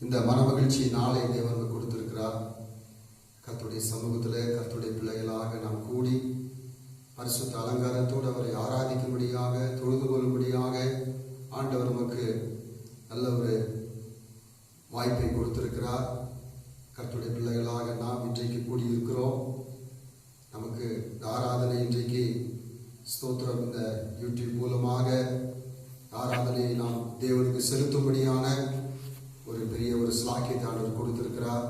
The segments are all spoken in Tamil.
இந்த மனமகிழ்ச்சி நாளை தேவன் கொடுத்திருக்கிறார். கர்த்தருடைய சமூகத்தில் கர்த்தருடைய பிள்ளைகளாக நாம் கூடி பரிசுத்த அலங்காரத்தோடு அவரை ஆராதிக்கும்படியாக, தொழுது கொள்ளும்படியாக ஆண்டவர் நமக்கு நல்ல ஒரு வாய்ப்பை கொடுத்திருக்கிறார். கர்த்தருடைய பிள்ளைகளாக நாம் இன்றைக்கு கூடியிருக்கிறோம். நமக்கு இந்த ஆராதனை இன்றைக்கு ஸ்தோத்திரம் இந்த யூடியூப் மூலமாக ஆராதனையை நாம் தேவனுக்கு செலுத்தும்படியான ஒரு பெரிய ஒரு ஸ்லாக்கியத்தை ஆண்டவர் கொடுத்திருக்கிறார்.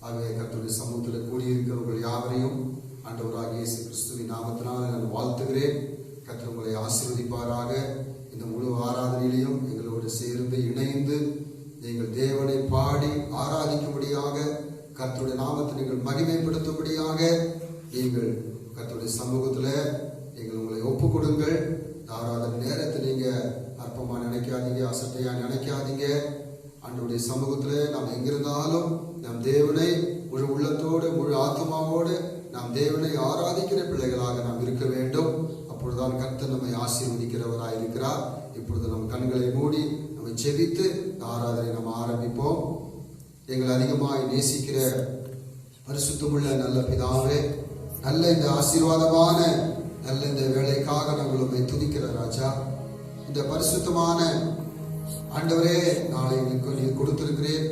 ஆகவே கர்த்தருடைய சமூகத்தில் கூடியிருக்கிறவர்கள் யாவரையும் ஆண்டவராகிய இயேசு கிறிஸ்துவின் நாமத்தினால் நான் வாழ்த்துகிறேன். கர்த்தர் உங்களை ஆசீர்வதிப்பாராக. இந்த முழு ஆராதனையிலையும் எங்களோடு சேர்ந்து இணைந்து நீங்கள் தேவனை பாடி ஆராதிக்கும்படியாக, கர்த்தருடைய நாமத்தை நீங்கள் மகிமைப்படுத்தும்படியாக நீங்கள் கர்த்தருடைய சமூகத்தில் நீங்கள் உங்களை ஒப்பு கொடுங்கள். ஆராதனை நேரத்தை நீங்க அற்பமா நினைக்காதீங்க, அசட்டையா நினைக்காதீங்க. ஆண்டவருடைய சமூகத்தில் நாம் எங்கிருந்தாலும் நாம் தேவனை முழு உள்ளத்தோடு முழு ஆத்மாவோடு நாம் தேவனை ஆராதிக்கிற பிள்ளைகளாக நாம் இருக்க வேண்டும். அப்பொழுதுதான் கர்த்தர் நம்மை ஆசீர்வதிக்கிறவராய் இருக்கிறார். இப்பொழுது நம் கண்களை மூடி நம்மை ஜெபித்து ஆராதனை நாம் ஆரம்பிப்போம். எங்கள் அதிகமாய் நேசிக்கிற பரிசுத்தமுள்ள நல்ல பிதாவே, நல்ல இந்த ஆசீர்வாதமான நல்ல இந்த வேலைக்காக நாங்கள் உம்மை துதிக்கிற ராஜா. இந்த பரிசுத்தமான ஆண்டவரே, நாளை நீர் கொடுத்திருக்கிறேன்,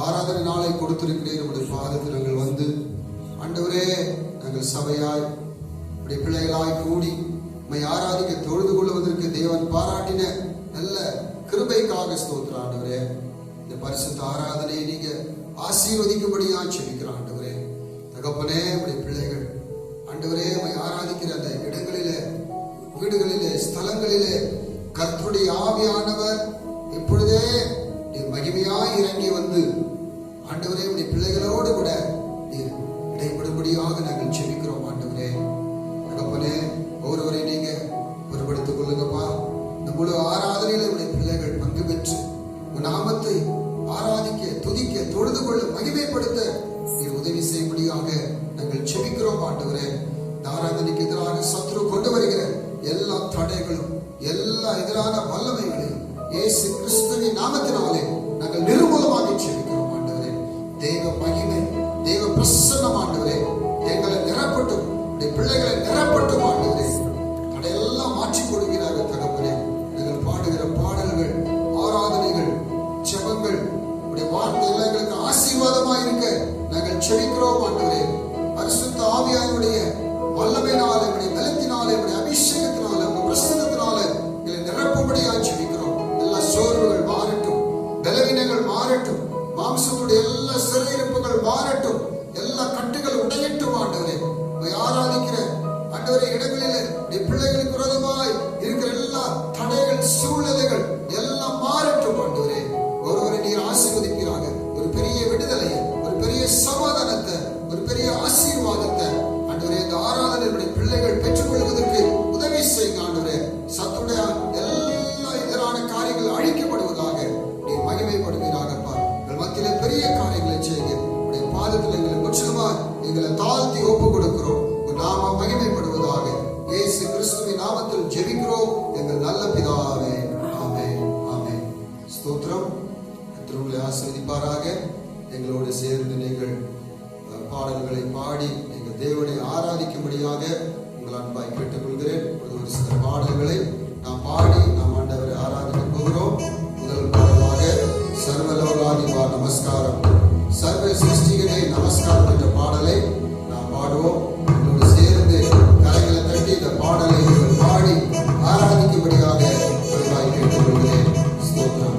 ஆராதனை நாளை கொடுத்திருக்கிறேன். நம்முடைய பாதத்தில் நாங்கள் வந்து ஆண்டவரே, நாங்கள் சபையாய் உடைய பிள்ளைகளாய் கூடி உம்மை ஆராதிக்க தொழுது கொள்வதற்கு தேவன் பாராட்டின நல்ல கிருபைக்காக ஸ்தோத்திரம் ஆண்டவரே. இந்த பரிசுத்த ஆராதனையை நீங்க ஆசீர்வதிக்கும்படியா ஜெபிக்கிற ஆண்டவரே. தகப்பனே, உடைய பிள்ளைகள் ஆண்டவரே உம்மை ஆராதிக்கிற அந்த இடங்களிலே, வீடுகளிலே, ஸ்தலங்களிலே கர்த்தருடைய ஆவியானவர் இப்பொழுதே மகிமையாய் இறங்கி வந்து ஆண்டவரே உடைய பிள்ளைகளோடு கூட நீர் இடைப்படும்படியாக நாங்கள் ஜெபிக்கிறோம் ஆண்டவரே. தகப்பனே, ஒவ்வொருவரை நீங்க பொறுப்படுத்திக் கொள்ளுங்கப்பா. இந்த முழு ஆராதனையில உடைய பிள்ளைகள் பங்கு பெற்று உன் நாமத்தை ஆராதிக்க, துதிக்க, தொழுது கொள்ள, மகிமைப்படுத்த நீர் உதவி செய்யும்படியாக நாங்கள் ஜெபிக்கிறோம் ஆண்டவரே. இந்த ஆராதனைக்கு எதிராக சத்ரு கொண்டு வருகிற எல்லா தடைகளும், எல்லா எதிரான வல்லமைகளையும் இயேசு கிறிஸ்துவின் நாமத்தினாலே நாங்கள் நிர்மூலமாக ஜெபிக்கிறோம் ஆண்டவரே. தேவ மகிமை, தேவ பிரசன்னம் ஆண்டவரே எங்களை நிரப்பட்டும், பிள்ளைகளை நிரப்பட்டும் ஆண்டவரே. தடையெல்லாம் மாற்றி கொடுக்கிறார்கள் தகப்பனே. நாங்கள் பாடுகிற பாடல்கள், ஆராதனைகள், ஜெபங்கள், உடைய வார்த்தை எல்லாம் எங்களுக்கு ஆசீர்வாதமாக இருக்க நாங்கள் ஜெபிக்கிறோம் ஆண்டவரே. பரிசுத்த ஆவியானுடைய வல்லமையினால, உடைய பலத்தினால, உடைய அபிஷேகத்தினால, உங்க பிரசன்னத்தினால எங்களை நிரப்பும்படியாக ஜெபிக்கிறோம். எல்லா சோர்வுகள் மாறட்டும், பலவீனங்கள் மாறட்டும், மாம்சத்துடைய எல்லா சிறையிருப்புகள் மாறட்டும், எல்லா கட்டுகள் உடையட்டும் ஆண்டவரே. ஆராதிக்கிற ஆண்டவரே இடங்களிலே பிள்ளைகளுக்கு விரோதமாய் இருக்கிற எல்லா தடைகள், சூழ்நிலைகள் எல்லாம் மாறட்டும் ஆண்டவரே. ஒருவரை நீர் ஆசீர்வதிக்கிறாங்க. ஒரு பெரிய விடுதலையை, ஒரு பெரிய சமாதானத்தை, ஒரு பெரிய ஆசீர்வாதத்தை ஆண்டவரே இந்த ஆராதனையுடைய பிள்ளைகள் பெற்றுக் கொள்வதற்கு உதவி செய்யுங்க ஆண்டவரே. சத்துடைய எல்லா எதிரான காரியங்கள் அழிக்கப்படுவதாக நீர் மகிமைப்படுவீராகப்பா. எங்கள் மத்தியிலே பெரிய காரியங்களை செய்யுங்க. உடைய பாதத்தில் எங்களை முற்றிலுமா எங்களை தாழ்த்தி ஒப்பு கொடுக்கிறோம். நாம மகிமைப்படுவதாக. இயேசு கிறிஸ்துவின் நாமத்தில் ஜெபிக்கிறோம் எங்கள் நல்ல பிதாவே. ஆமென், ஆமென். ஸ்தோத்திரம். கர்த்தர் உங்களை ஆசீர்வதிப்பாராக. எங்களோடு சேர்ந்து நீங்கள் பாடல்களை பாடி எங்கள் தேவனை ஆராதிக்கும்படியாக உங்கள் அன்பாய் கேட்டுக்கொள்கிறேன். ஒரு சில பாடல்களை நாம் பாடி நாம் ஆண்டவரை ஆராதிக்க போகிறோம். முதல் பாடலாக சர்வலோகாதிபா நமஸ்காரம், சர்வ சிருஷ்டிகளே நமஸ்காரம் என்ற பாடலை நாம் பாடுவோம். என்னோடு சேர்ந்து கரைகளை தட்டி இந்த பாடலை பாடி ஆராதிக்கும்படியாக அன்பாய் கேட்டுக்கொள்கிறேன். ஸ்தோத்திரம்.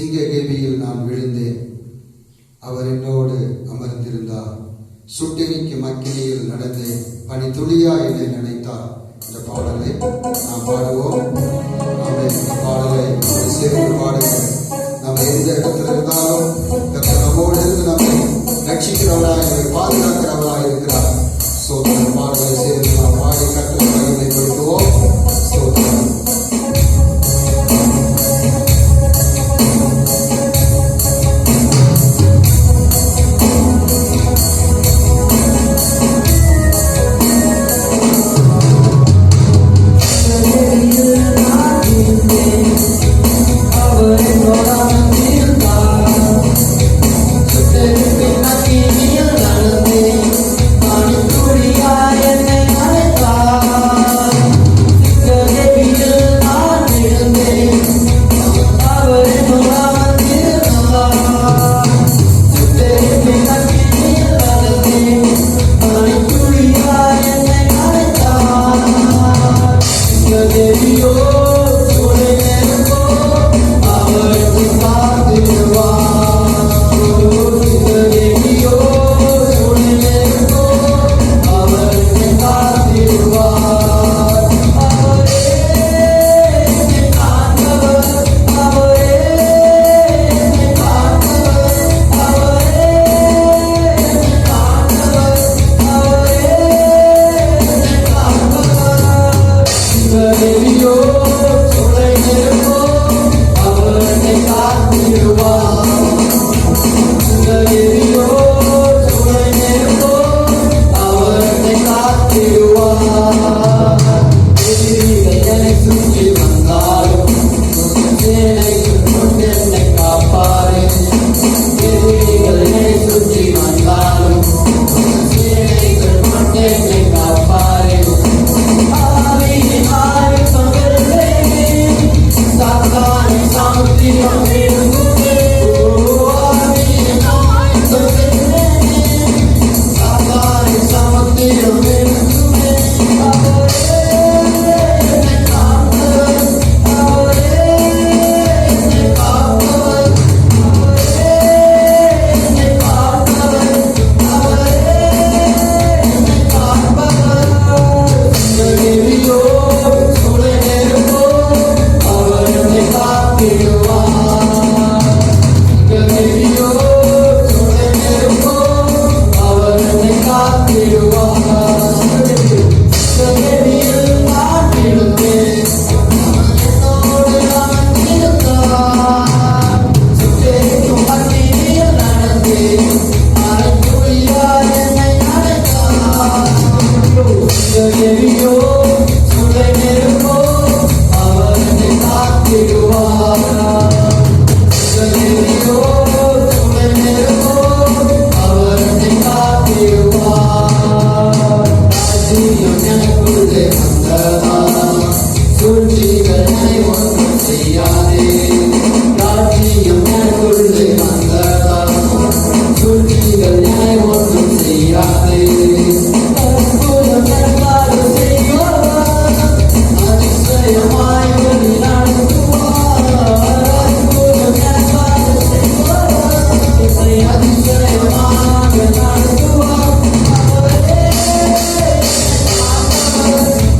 சிங்ககேபியில் நான் விழுந்தேன், அவர் என்னோடு அமர்ந்திருந்தார். சுட்டெரிக்கும் அக்கினியில் நடந்தேன், பனி துளியா என்னை நினைத்தார். இந்த பாடலை நாம் பாடுவோம். இந்த பாடலை சேர்ந்து பாடுங்கள். நம்ம எந்த இடத்துல இருந்தாலும் நம்மோடு இருந்து நம்மை ரட்சிக்கிறவராக, பாதுகாக்கிறவராக இருக்கிறார். சோதனை பாடலை சேர்ந்து நாம் பாடி கற்று மகிமைப்படுத்துவோம். சோதனை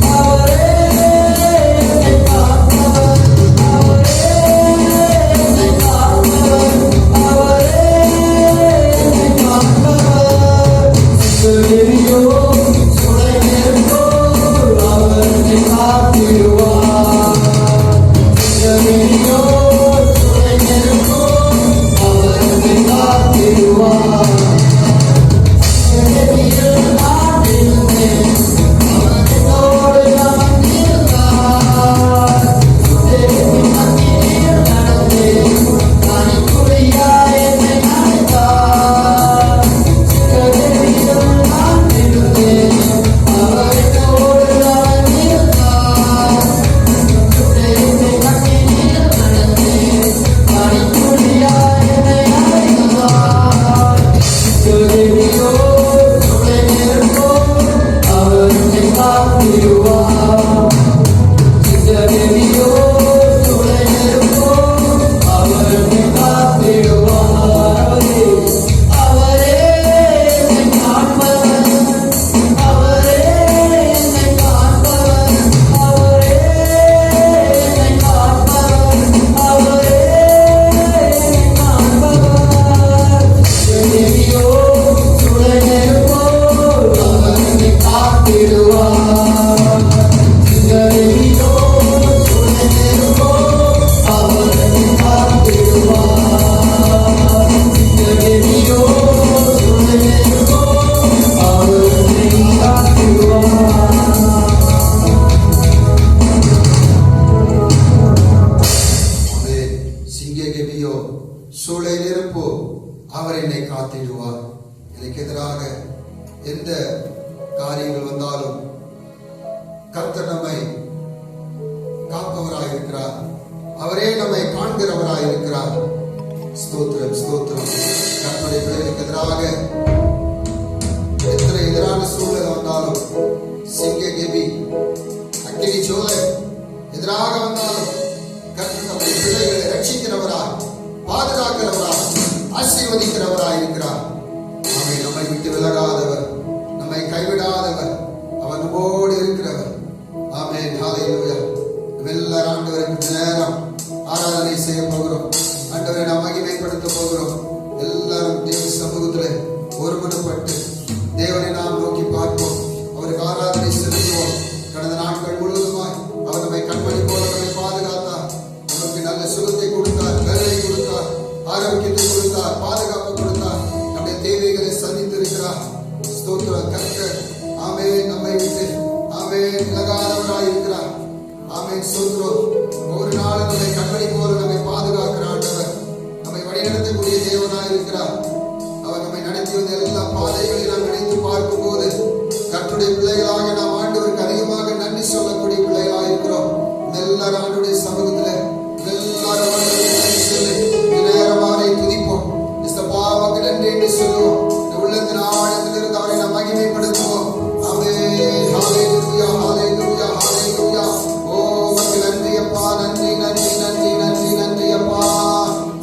Our சூளை நெருப்போ அவர் என்னை காத்திடுவார். எனக்கு எதிராக எந்த காரியங்கள் வந்தாலும் கர்த்தர் நம்மை காப்பவராய் இருக்கிறார். அவரே நம்மை காண்கிறவராய் இருக்கிறார். ஸ்தோத்திரம், ஸ்தோத்திரம். கர்த்தருடைய பிள்ளைகளுக்கு எதிராக எத்தனை எதிரான சூழல் வந்தாலும், சிங்க கெபி, அக்கினி சோலை எதிராக வந்தாலும் கர்த்தர் நம்முடைய பிள்ளைகளை ரட்சிக்கிறவராய், பாதுகாக்கிறவராய், ஆசீர்வதிக்கிறவராய் இருக்கிறார். அவரை நம்மை விட்டு விலகாதவர், நம்மை கைவிடாதவர், அவர் நம்மோடு இருக்கிறவர். ஆமென், ஹல்லேலூயா. எல்லாரும் ஆண்டவருக்கு நேரம் ஆராதனை செய்ய போகிறோம். ஆண்டவரை நாம் மகிமைப்படுத்த போகிறோம். எல்லாரும் தேவ சமூகத்தில் ஒருமனப்பட்டு தேவனை நாம் நோக்கி பார்ப்போம். அவருக்கு ஆராதனை செலுத்துவோம். கடந்த நாட்கள் முழுவதுமாய் அவர் நம்மை கண்மணி போல நம்மை பாதுகாத்தார். நமக்கு நல்ல சுகத்தை கொடுத்தார், வேலையை கொடுத்தார், ஆரோக்கியத்தை கொடுத்தார், பாதுகாப்பு கொடுத்தார், நம்முடைய தேவைகளை சந்தித்திருக்கிறார். ஸ்தோத்திரம். கர்த்தர் ஆமென் நம்மை விட்டு ஆமென் விலகாதவராய் இருக்கிறார். ஆமென், ஸ்தோத்திரம். ஒரு நாள் நம்மை கண்மணி போல நம்மை பாதுகாக்கிற ஆண்டவர், நம்மை வழிநடத்தக்கூடிய தேவனாய் இருக்கிறார். அவர் நம்மை நடத்தி வந்த எல்லா பாதைகளை நாம் நினைத்து பார்க்கும் போது கர்த்தருடைய பிள்ளைகளாக நாம் ஆண்டவருக்கு அதிகமாக நன்றி சொல்லக்கூடிய பிள்ளைகளாக இருக்கிறோம். எல்லாரும் ஆண்டவருடைய சமூகத்தில் எல்லாரும் நன்றி சொல்லி நேரமானை துதிப்போம். பாவக்கு நன்றி என்று சொல்லுவோம். உள்ளத்தின் ஆழத்திலிருந்து அவரை நாம் மகிமைப்படுத்துவோம். ஆமென், ஹல்லேலூயா, ஹல்லேலூயா, ஹல்லேலூயா. ஓ உமக்கு நன்றி அப்பா, நன்றி நன்றி நன்றி நன்றி நன்றி அப்பா.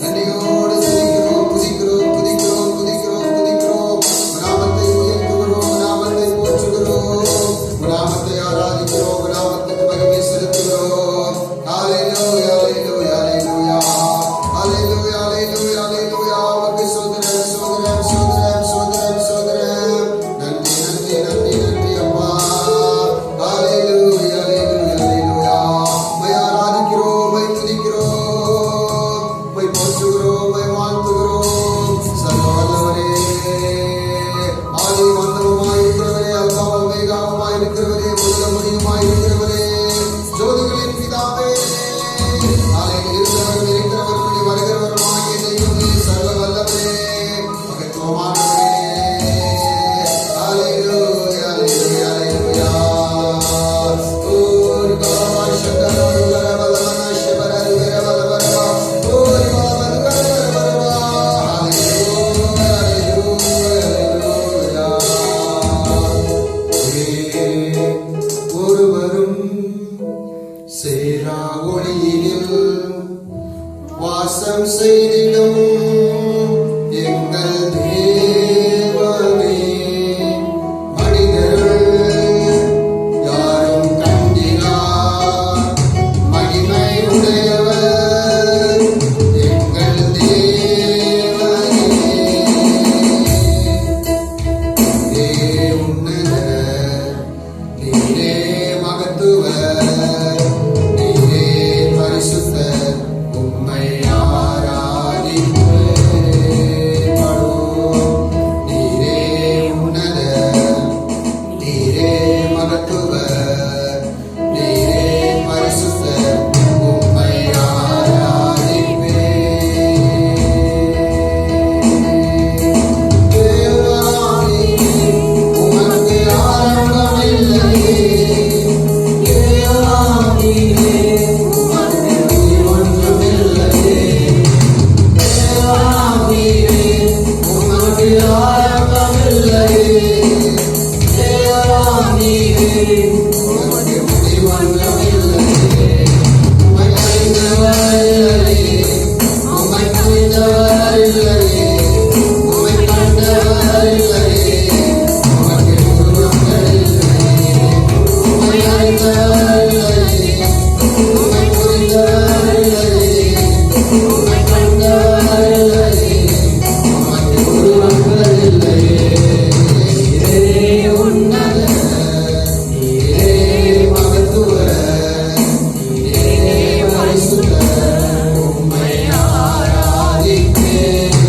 நன்றியோடு துதிக்கிறோம், துதிக்கிறோம், துதிக்கிறோம், துதிக்கிறோம், துதிக்கிறோம். நாமத்தை உயர்த்துகிறோம், நாமத்தை போற்றுகிறோம், நாமத்தை ஆராதிக்கிறோம், நாமத்துக்கு மகிமை செலுத்துகிறோம். ஹல்லேலூயா, ஹல்லேலூயா, ஹல்லேலூயா, ஹல்லேலூயா, ஹல்லேலூயா, ஹல்லேலூயா. உமக்கு ஸ்தோத்திரம், ஸ்தோத்திரம், ஸ்தோத்திரம், ஸ்தோத்திரம், ஸ்தோத்திரம். நன்றி நன்றி நன்றி நன்றி அப்பா. ஹல்லேலூயா, ஹல்லேலூயா, ஹல்லேலூயா. உம்மை ஆராதிக்கிறோம், உம்மை துதிக்கிறோம், உம்மை போற்றுகிறோம், உம்மை வாழ்த்துகிறோம். சர்வ வல்லவரே, ஆதி மந்தமுமாய் இருக்கிறவரே, அல்பா ஒமேகாவுமாய் இருக்கிறவரே, முதல முடியுமாய் இருக்கிறவரே, ஜோதிகளின் பிதாவே, ஆலயத்தில் இருக்கிறவரும் இருக்கிறவர்களுடைய வருகிறவருமாகிய தெய்வமே, சர்வ வல்லவரே, மகத்துவமானவரே. ஹல்லேலூயா, ஹல்லேலூயா, ஹல்லேலூயா. ஓரி பாபா சக்கரவரு வரவலவன சிவரரு வரவலவரவா. ஓரி பாபா வரவலவரவா. ஹல்லேலூயா, ஹல்லேலூயா, ஹல்லேலூயா. ஒருவரும் சேரா ஒளியினில் வாசம் செய்திடும் எங்கள் தேவனே, மனிதர்கள் யாரும் கண்டிரார் மகிமை உடையவர் எங்கள் தேவனே. நீரே உன்னதர், நீரே மகத்துவர், நீரே பரிசுத்தர், உம்மை ஆராதிப்பேன். நீரே உன்னதர், நீரே மகத்துவர், நீரே பரிசுத்தர், உம்மை ஆராதிப்பேன். தேவனே, உமக்கு ஆரம்பமில்லையே, தேவனே, உமக்கு ஒன்றுமில்லையே, தேவனே, உமக்கு ஆரம்பமில்லையே, தேவனே, உமக்கு முடிவொன்றுமில்லையே. உம்மை அறிந்தவர் இல்லையே, உம்மை புரிந்தவர் இல்லையே, உம்மை கண்டவர் இல்லையே, உமக்கு உருவங்கள் இல்லையே. உம்மை அறிந்தவர் இல்லையே, உம்மை புரிந்தவர் இல்லையே, உம்மை கண்டவர் இல்லையே, உமக்கு உருவங்கள் இல்லையே. நீரே உன்னதர், நீரே மகத்துவர், நீரே பரிசுத்தர், உம்மை ஆராதிப்பேன்.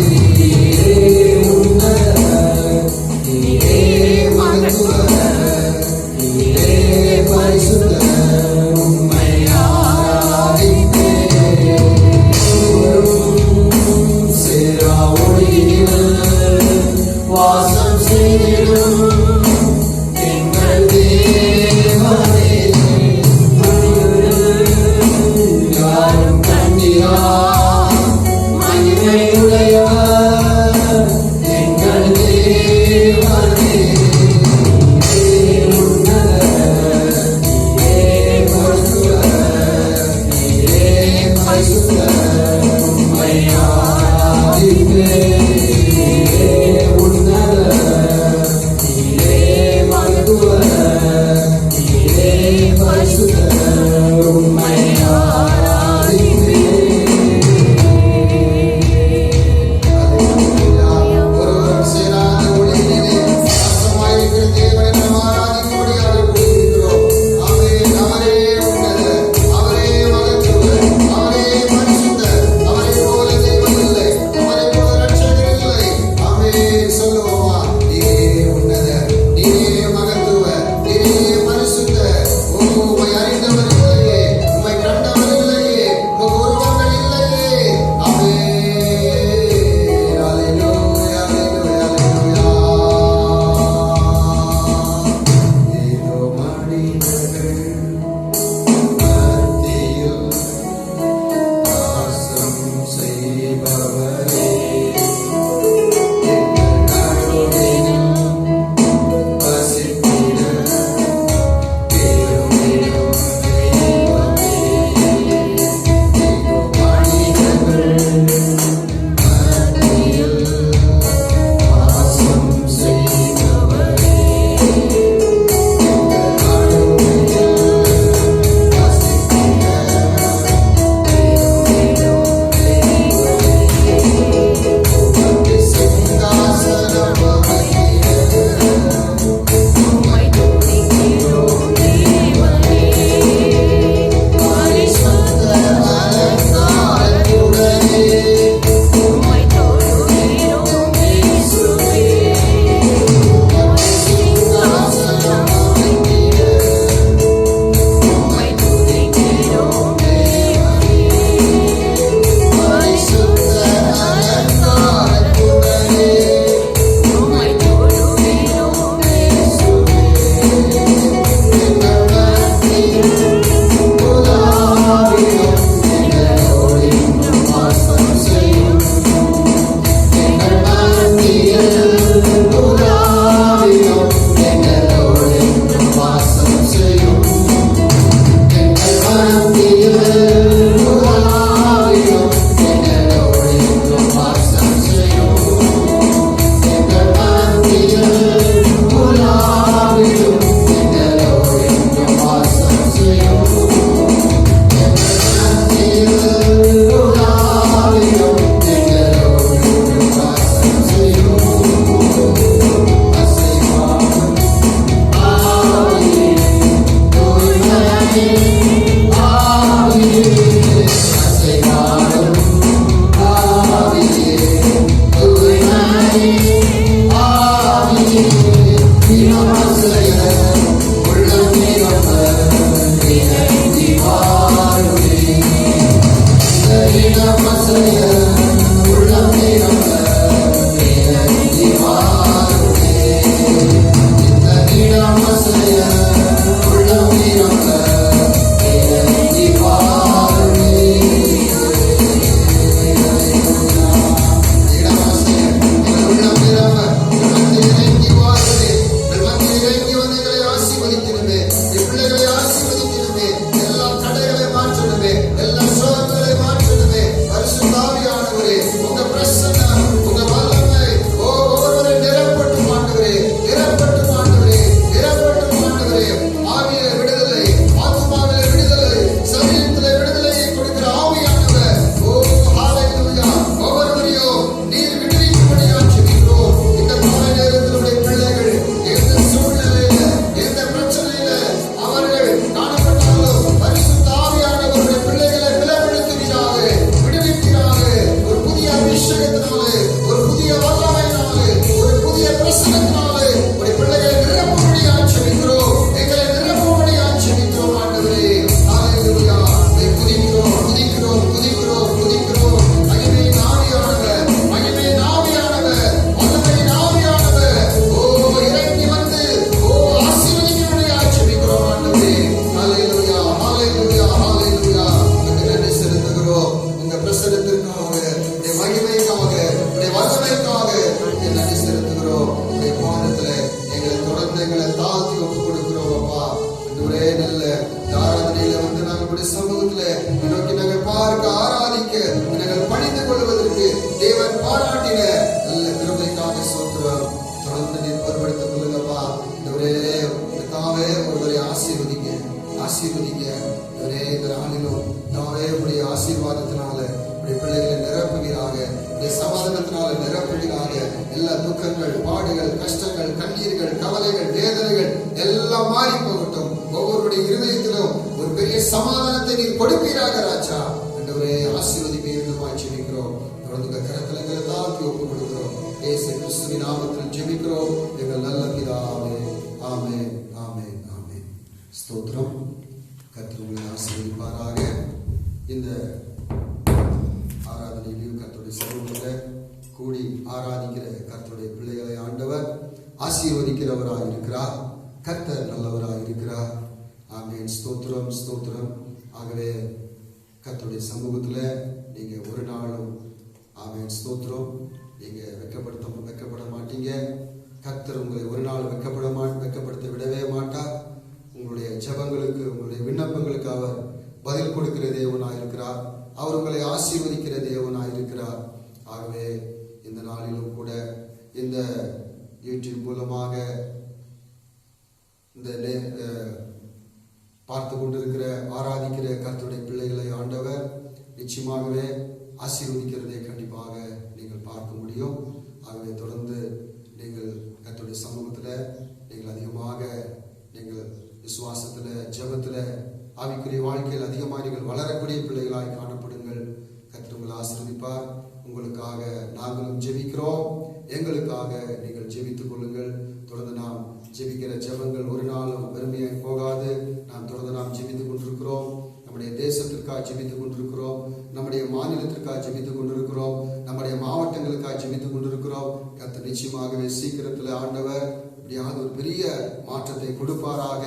சமூகத்துல நோக்கி நாங்கள் பார்க்க ஆராதிக்க நாங்கள் பணிந்து கொள்வதற்கு செய்வதற்கு தேவன் பாராட்டின நல்ல கிருபைக்காக ஸ்தோத்திரம். தொடர்ந்து நீர் பொறுப்படுத்திக் கொள்ளுங்கப்பா. இதுக்காகவே ஒருவரை ஆசீர்வதிங்க ஒரே இந்த நாளிலும் தாவே உடைய ஆசீர்வாதத்தினால உடைய பிள்ளைகளை நிரப்புவீராக, உடைய சமாதானத்தினால நிரப்புவீராக. எல்லா துக்கங்கள், பாடுகள், கஷ்டங்கள், கண்ணீர்கள், கவலைகள், வேதனைகள் எல்லாம் மாறி போகட்டும். ஒவ்வொருடைய இருதயத்திலும் ஒரு பெரிய சமாதானத்தை நீர் கொடுப்பீராக ராஜா. ஆண்டவரே ஆசீர்வதிப்பீர்கள் ஜெபிக்கிறோம். தொடர்ந்து கரத்தலங்களை தாழ்த்தி ஒப்புக் கொடுக்கிறோம். இயேசு கிறிஸ்துவின் நாமத்தில் ஜெபிக்கிறோம் எங்கள் நல்ல பிதாவே. ஆமென், ஆமென், ஆமென். ஸ்தோத்திரம். கர்த்தர் உங்களை ஆசீர்வதிப்பாராக. இந்த ஆராதனையிலும் கர்த்தருடைய சமூகத்தில் கூடி ஆராதிக்கிற கர்த்தருடைய பிள்ளைகளை ஆண்டவர் ஆசீர்வதிக்கிறவராக இருக்கிறார். கர்த்தர் நல்லவராக இருக்கிறார். ஆமென். ஸ்தோத்திரம், ஸ்தோத்திரம். ஆகவே கர்த்தருடைய சமூகத்தில் நீங்க ஒரு நாளும் ஆமென் ஸ்தோத்திரம் நீங்க வெட்கப்பட மாட்டீங்க. கர்த்தர் உங்களை ஒரு நாள் வெட்கப்படுத்த விடவே மாட்டார். உங்களுடைய ஜெபங்களுக்கு, உங்களுடைய விண்ணப்பங்களுக்கு அவர் பதில் கொடுக்கிற தேவனாய் இருக்கிறார். அவர் உங்களை ஆசீர்வதிக்கிற தேவனாய் இருக்கிறார். ஆகவே இந்த நாளிலும் கூட இந்த யூடியூப் மூலமாக இந்த பார்த்து கொண்டிருக்கிற ஆராதிக்கிற கர்த்தருடைய பிள்ளைகளை ஆண்டவர் நிச்சயமாகவே ஆசீர்வதிக்கிறதை கண்டிப்பாக நீங்கள் பார்க்க முடியும். ஆகவே தொடர்ந்து நீங்கள் கர்த்தருடைய சமூகத்தில் நீங்கள் அதிகமாக நீங்கள் விசுவாசத்தில், ஜெபத்தில், ஆவிக்குரிய வாழ்க்கையில் அதிகமாக நீங்கள் வளரக்கூடிய பிள்ளைகளாய் காணப்படுங்கள். கர்த்தர் உங்களை ஆசீர்வதிப்பார். உங்களுக்காக நாங்களும் ஜெபிக்கிறோம். எங்களுக்காக நீங்கள் ஜெபித்துக் கொள்ளுங்கள். தொடர்ந்து நாம் ஜெபிக்கிற ஜெபங்கள் ஒரு நாளும் வெறுமையாக போகாது. நாம் தொடர்ந்து நாம் ஜெபித்துக் கொண்டிருக்கிறோம். நம்முடைய தேசத்திற்காக ஜெபித்துக் கொண்டிருக்கிறோம். நம்முடைய மாநிலத்திற்காக ஜெபித்துக் கொண்டிருக்கிறோம். நம்முடைய மாவட்டங்களுக்காக ஜெபித்துக் கொண்டிருக்கிறோம். கர்த்தர் நிச்சயமாகவே சீக்கிரத்தில் ஆண்டவர் இப்படியாக ஒரு பெரிய மாற்றத்தை கொடுப்பாராக.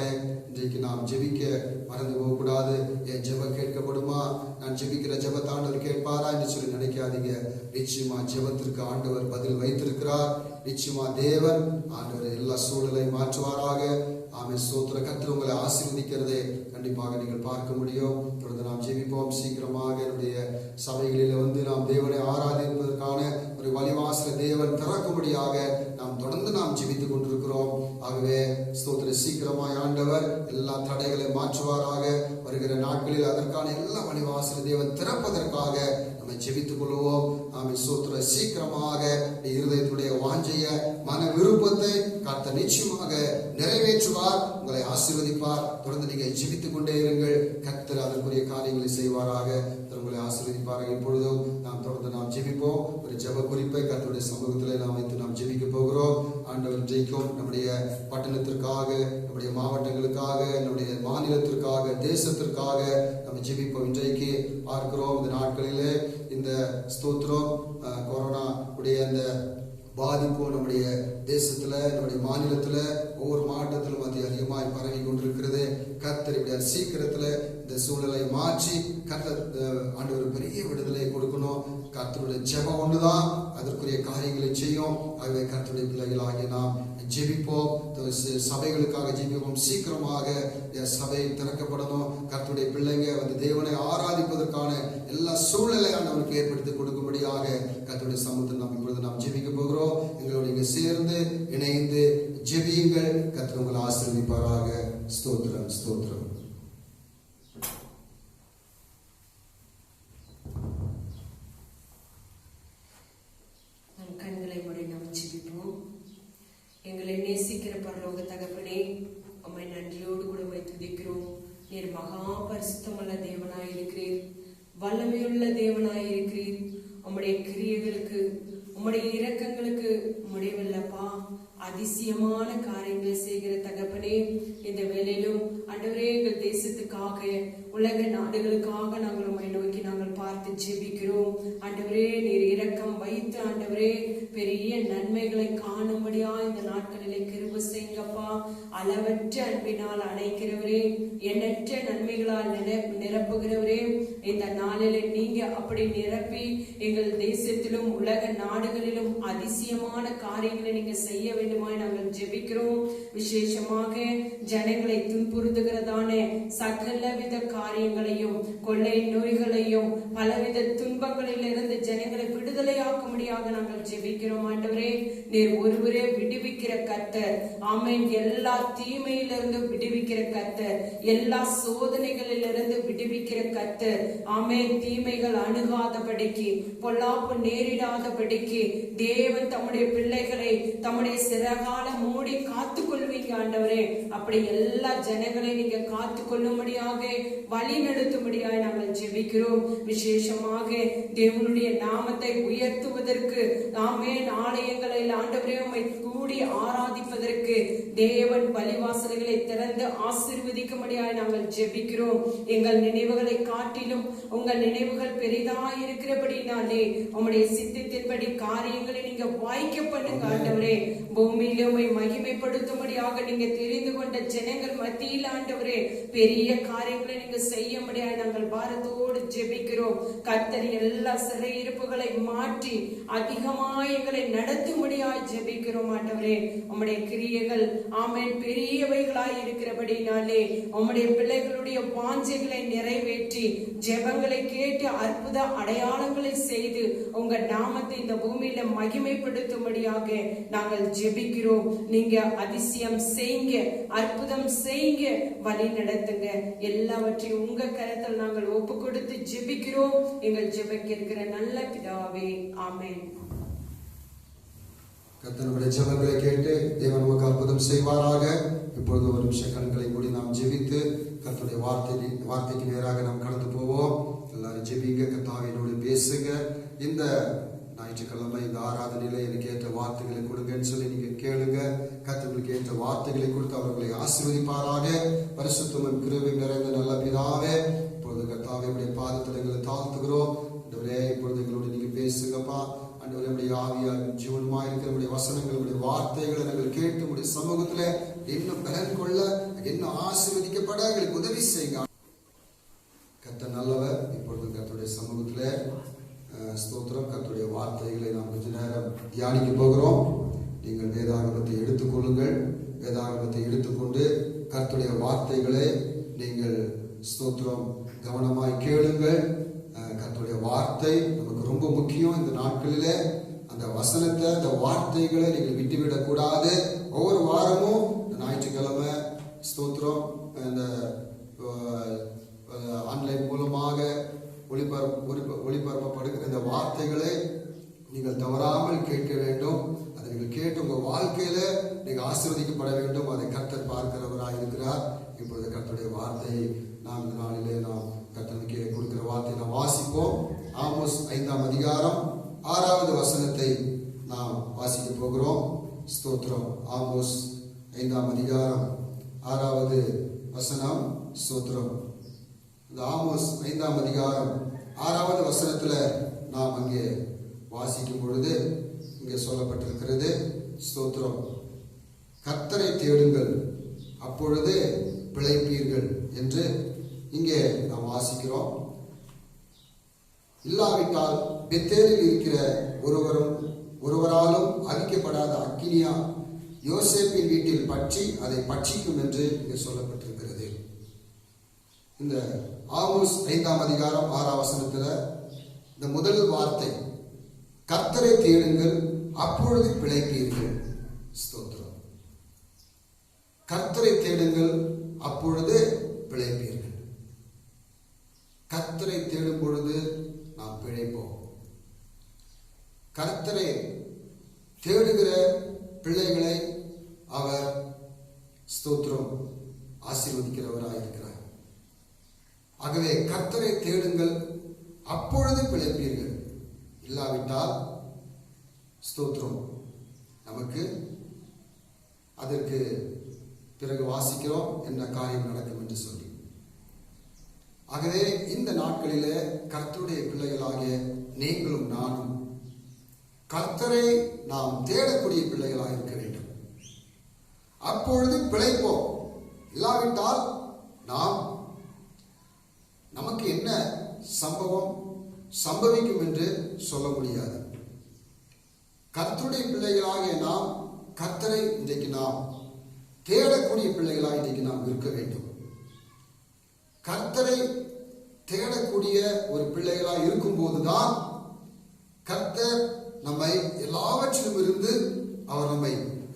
இன்றைக்கு நாம் ஜெபிக்க மறந்து போகக்கூடாது. என் ஜெபம் கேட்கப்படுமா, நான் ஜெபிக்கிற ஜெபத்தை ஆண்டவர் கேட்பாரா என்று சொல்லி நினைக்காதீங்க. நிச்சயமா ஜெபத்திற்கு ஆண்டவர் பதில் வைத்திருக்கிறார். நிச்சயமா தேவன் ஆண்டவர் எல்லா சூழலை மாற்றுவாராக. ஆமென். ஸ்தோத்திர. கர்த்தர் உங்களை ஆசீர்வதிக்கிறதை கண்டிப்பாக நீங்கள் பார்க்க முடியும். தொடர்ந்து நாம் ஜெபிப்போம். சீக்கிரமாக என்னுடைய சபைகளில் நாம் தேவனை ஆராதிப்பதற்கான ஒரு வழிவாசல தேவன் திறக்கும்படியாக நாம் தொடர்ந்து நாம் ஜெபித்துக் கொண்டிருக்கிறோம். ஆகவே ஸ்தோத்திர சீக்கிரமாய் ஆண்டவர் எல்லா தடைகளை மாற்றுவாராக. வருகிற நாட்களில் அதற்கான எல்லா வழிவாசல தேவன் திறப்பதற்காக நம்ம ஜெபித்துக் கொள்வோம். ஆமென். ஸ்தோத்திர. சீக்கிரமாக இருதயத்துடைய வாஞ்சைய மன விருப்பத்தை கர்த்தர் நிச்சயமாக நிறைவேற்றுவார். உங்களை ஆசீர்வதிப்பார். தொடர்ந்து நீங்க ஜெபித்துக் கொண்டே இருங்கள். கர்த்தர் அதற்குரிய காரியங்களை செய்வாராக. உங்களை ஆசீர்வதிப்பார்கள். இப்பொழுதும் நாம் தொடர்ந்து நாம் ஜெபிப்போம். ஒரு ஜெப குறிப்பை கர்த்தருடைய சமூகத்தில் நாம் வைத்து நாம் ஜெபிக்க போகிறோம். ஆண்டவர் ஜெயிக்கும் நம்முடைய பட்டணத்திற்காக, நம்முடைய மாவட்டங்களுக்காக, நம்முடைய மாநிலத்திற்காக, தேசத்திற்காக நம்ம ஜெபிப்போம். இன்றைக்கு பார்க்கிறோம் இந்த நாட்களிலே இந்த ஸ்தோத்திரம் கொரோனா உடைய அந்த பாதிப்பு நம்முடைய தேசத்துல, நம்முடைய மாநிலத்துல, ஒவ்வொரு மாவட்டத்திலும் அதிகமாய் பரவி கொண்டிருக்கிறது. கர்த்தர் இப்படி சீக்கிரத்துல இந்த சூழலை மாற்றி கர்த்தர் ஆண்டவர் பெரிய விடுதலை கொடுக்கணும். கர்த்தருடைய ஜெபம் ஒண்ணுதான் அதற்குரிய காரியங்களை செய்யும். ஆகவே கர்த்தருடைய பிள்ளைகளாகிய நாம் ஜெபிப்போம். சபைகளுக்காக ஜெபிப்போம். சீக்கிரமாக சபை திறக்கப்படணும். கர்த்தருடைய பிள்ளைங்க தேவனை ஆராதிப்பதற்கான எல்லா சூழலை ஆண்டவருக்கு ஏற்படுத்தி கொடுக்கும்படியாக கர்த்தருடைய சமூகத்தில் நாம் இப்பொழுது நாம் ஜெபிக்க போகிறோம். எங்களோடு நீங்க சேர்ந்து இணைந்து ஜெபியுங்கள். கர்த்தர் உங்களை ஆசீர்வதிப்பாராக. ஸ்தோத்திரம், ஸ்தோத்திரம். கண்களை மூடி நாம் ஜெபிப்போம். எங்களை நேசிக்கிற பரலோக தகப்பனே, உம்மை நன்றியோடு கூட உம்மை துதிக்கிறோம். நீர் மகா பரிசுத்தமுள்ள தேவனாய் இருக்கிறீர், வல்லமையுள்ள தேவனாய் இருக்கிறீர். உம்முடைய கிரியைகளுக்கு, உம்முடைய இரக்கங்களுக்கு முடிவில்லப்பா. அதிசயமான காரியங்களை செய்கிற தகப்பனே, இந்த வேளையிலும் ஆண்டவரே எங்கள் தேசத்துக்காக, உலக நாடுகளுக்காக நாங்கள் உம்மை நோக்கி நாங்கள் பார்த்து ஜெபிக்கிறோம். ஆண்டவரே நீர் இரக்கம் வைத்து ஆண்டவரே பெரிய நன்மைகளை காணும்படியா இந்த நாட்களிலே கிருபை செய்யுங்கப்பா. அளவற்ற அன்பினால் அணைக்கிறவரே, எண்ணற்ற நன்மைகளால் நிரப்புகிறவரே, இந்த நாளில நீங்க அப்படி நிரப்பி எங்கள் தேசத்திலும் உலக நாடுகளிலும் அதிசயமான காரியங்களை நீங்க செய்ய வேண்டுமாய் நாங்கள் ஜெபிக்கிறோம். விசேஷமாக ஜனங்களை துன்புறுத்துகிறதான சகலவித காரியங்களையும், கொள்ளை நோய்களையும், பலவித துன்பங்களில் இருந்து ஜனங்களை விடுதலையாக்கும்படியாக நாங்கள் ஜெபிக்கிறோம். ஆண்டவரே, நீர் ஒருவரே விடுவிக்கிற கர்த்தர். ஆமென். எல்லா தீமையிலிருந்து விடுவிக்கிற கர்த்தர், எல்லா சோதனைகளிலிருந்து விடுவிக்கிற கர்த்தர். ஆமென். தீமைகள் அணுகாதபடிக்கு, பொல்லாப்பு நேரிடாதபடிக்கு தேவன் தம்முடைய பிள்ளைகளை தம்முடைய சிறகால மூடி காத்து கொள்வீங்க ஆண்டவரே. அப்படி எல்லா ஜனங்களையும் நீங்க காத்து கொள்ளும்படியாக, வழி நடத்தும்படியாக நாங்கள் ஜெபிக்கிறோம். விசேஷமாக தேவனுடைய நாமத்தை உயர்த்துவதற்கு, ஆமென், ஆலயங்களில் ஆண்டவரே உம்மை கூடி ஆராதிப்பதற்கு தேவன் பலிவாசல்களை திறந்து ஆசீர்வதிக்கும்படியாக நாங்கள் ஜெபிக்கிறோம். எங்கள் நினைவுகளை காட்டிலும் உங்கள் நினைவுகள் பெரிதாய் இருக்கிறபடினாலே உம்முடைய சித்தத்தின்படி காரியங்களை நீங்க வாய்க்க பண்ணுங்க ஆண்டவரே. பூமியில உம்மை மகிமைப்படுத்தும்படியாக நீங்க தெரிந்து கொண்ட ஜனங்கள் மத்தியில் ஆண்டவரே பெரிய காரியங்களை நீங்க செய்யும்படியாக நாங்கள் பாரத்தோடு ஜெபிக்கிறோம். கர்த்தர் எல்லா சிறையிருப்புகளை மாற்றி அதிகமாய் எங்களை நடத்தும்படியாய் ஜெபிக்கிறோம் ஆண்டவரே. உம்முடைய கிரியைகள் ஆமென் பெரியவைகளாய் இருக்கிறபடினாலே உம்முடைய பிள்ளைகளுடைய வாஞ்சைகளை நிறைவேற்றி ஜெபங்களை கேட்டு அற்புத அடையாளங்களை செய்து உங்க நாமத்தை இந்த பூமியில மகிமைப்படுத்தும்படியாக நாங்கள் ஜெபிக்கிறோம். நீங்க அதிசயம் செய்யுங்க, அற்புதம் செய்யுங்க, வழி நடத்துங்க. எல்லாவற்றையும் உங்க கரத்தில் நாங்கள் ஒப்பு கொடுத்து ஜெபிக்கிறோம். எங்கள் ஜெபம் கேட்கிற நல்ல பிதாவே, ஆமென். கர்த்தருடைய ஜெபங்களை கேட்டு தேவன் நமக்கு அற்புதம் செய்வாராக. இப்பொழுது ஒரு நிமிஷம் கண்களை மூடி நாம் ஜெபித்து கர்த்தருடைய வார்த்தைக்கு நேராக நாம் கடந்து போவோம். எல்லாரும் ஜெபிங்க. கர்த்தாவினோடு பேசுங்க. இந்த ஞாயிற்றுக்கிழமை இந்த ஆராதனையில எனக்கு ஏற்ற வார்த்தைகளை கொடுங்கன்னு சொல்லி நீங்க கேளுங்க. கர்த்தருக்கு ஏற்ற வார்த்தைகளை கொடுத்து அவர்களை ஆசீர்வதிப்பாராக. பரிசுத்தமும் கிருபையும் நிறைந்த நல்ல பிதாவே, இப்பொழுது கர்த்தாவினுடைய பாதத்தில் எங்களை தாழ்த்துகிறோம். இப்பொழுது எங்களோட நீங்க பேசுங்கப்பா. ஆண்டவரே, ஆவியால் ஜீவனுமா இருக்கிற வசனங்களுடைய வார்த்தைகளை நாங்கள் கேட்டு உடைய சமூகத்துல இன்னும் பலன் கொள்ள, இன்னும் ஆசீர்வதிக்கப்பட எங்களுக்கு உதவி செய்யுங்க. கர்த்தர் நல்லவர். இப்பொழுது கர்த்தருடைய சமூகத்துல ஸ்தோத்திரம். கர்த்தருடைய வார்த்தைகளை நாம் கொஞ்ச நேரம் தியானிக்க போகிறோம். நீங்கள் வேதாகமத்தை எடுத்துக்கொள்ளுங்கள். வேதாகமத்தை எடுத்துக்கொண்டு கர்த்தருடைய வார்த்தைகளை நீங்கள் ஸ்தோத்திரம் கவனமாய் கேளுங்கள். கர்த்தருடைய வார்த்தை நமக்கு ரொம்ப முக்கியம். இந்த நாட்களிலே அந்த வசனத்தை, அந்த வார்த்தைகளை நீங்கள் விட்டுவிடக் கூடாது. ஒவ்வொரு வாரமும் ஞாயிற்றுக்கிழமை ஸ்தோத்திரம் இந்த ஆன்லைன் மூலமாக ஒளிபரப்பப்படுகிற இந்த வார்த்தைகளை நீங்கள் தவறாமல் கேட்க வேண்டும். அதை நீங்கள் கேட்டு உங்க வாழ்க்கையில நீங்க ஆசீர்வதிக்கப்பட வேண்டும். அதை கர்த்தர் பார்க்கிறவராக இருக்கிறார். இப்பொழுது கர்த்தருடைய வார்த்தையை நாம் இந்த நாளிலே நாம் கர்த்தருக்கு கொடுக்கிற வார்த்தையை நாம் வாசிப்போம். ஆமோஸ் 5ஆம் அதிகாரம் 6வது வசனத்தை நாம் வாசிக்க போகிறோம். ஸ்தோத்திரம். ஆமோஸ் 5ஆம் அதிகாரம் 6வது வசனம். ஸ்தோத்திரம். இந்த ஆமோஸ் 5ஆம் அதிகாரம் 6வது வசனத்துல நாம் அங்கே வாசிக்கும் பொழுது இங்கே சொல்லப்பட்டிருக்கிறது. ஸ்தோத்திரம். கர்த்தரை தேடுங்கள், அப்பொழுது பிழைப்பீர்கள் என்று இங்கே நாம் வாசிக்கிறோம். இல்லாவிட்டால் பெத்தேலில் இருக்கிற ஒருவராலும் அழிக்கப்படாத அக்கினியா யோசேப்பின் வீட்டில் பற்றி அதை பட்சிக்கும் என்று இங்கே சொல்லப்பட்டிருக்கிறது. இந்த ஆமோஸ் 5ஆம் அதிகாரம் 6ஆம் வசனத்துல இந்த முதல் வார்த்தை கர்த்தரை தேடுங்கள், அப்பொழுது பிழைப்பீர்கள். ஸ்தோத்திரம். கர்த்தரை தேடுங்கள், அப்பொழுது பிழைப்பீர்கள். கர்த்தரை தேடும் பொழுது நாம் பிழைப்போம். கர்த்தரை தேடுகிற பிள்ளைகளை அவர் ஸ்தோத்திரம் ஆசீர்வதிக்கிறவராக இருக்கிறார். ஆகவே கர்த்தரை தேடுங்கள், அப்பொழுது பிழைப்பீர்கள். இல்லாவிட்டால் ஸ்தோத்திரம் நமக்கு அதற்கு பிறகு வாசிக்கிறோம் என்ன காரியம் நடக்கும் என்று சொல்லி. ஆகவே இந்த நாட்களிலே கர்த்தருடைய பிள்ளைகளாகிய நீங்களும் நானும் கர்த்தரை நாம் தேடக்கூடிய பிள்ளைகளாக இருக்க வேண்டும். அப்பொழுது பிழைப்போம். இல்லாவிட்டால் நமக்கு என்ன சம்பவிக்கும் என்று சொல்ல முடியாது. கர்த்தருடைய பிள்ளைகளாகிய நாம் கர்த்தரை இன்றைக்கு நாம் தேடக்கூடிய பிள்ளைகளாக இன்றைக்கு நாம் இருக்க வேண்டும். கர்த்தரை தேடக்கூடிய ஒரு பிள்ளைகளாக இருக்கும் போதுதான் கர்த்தர் நம்மை எல்லாவற்றிலும் இருந்து அவர் நம்மை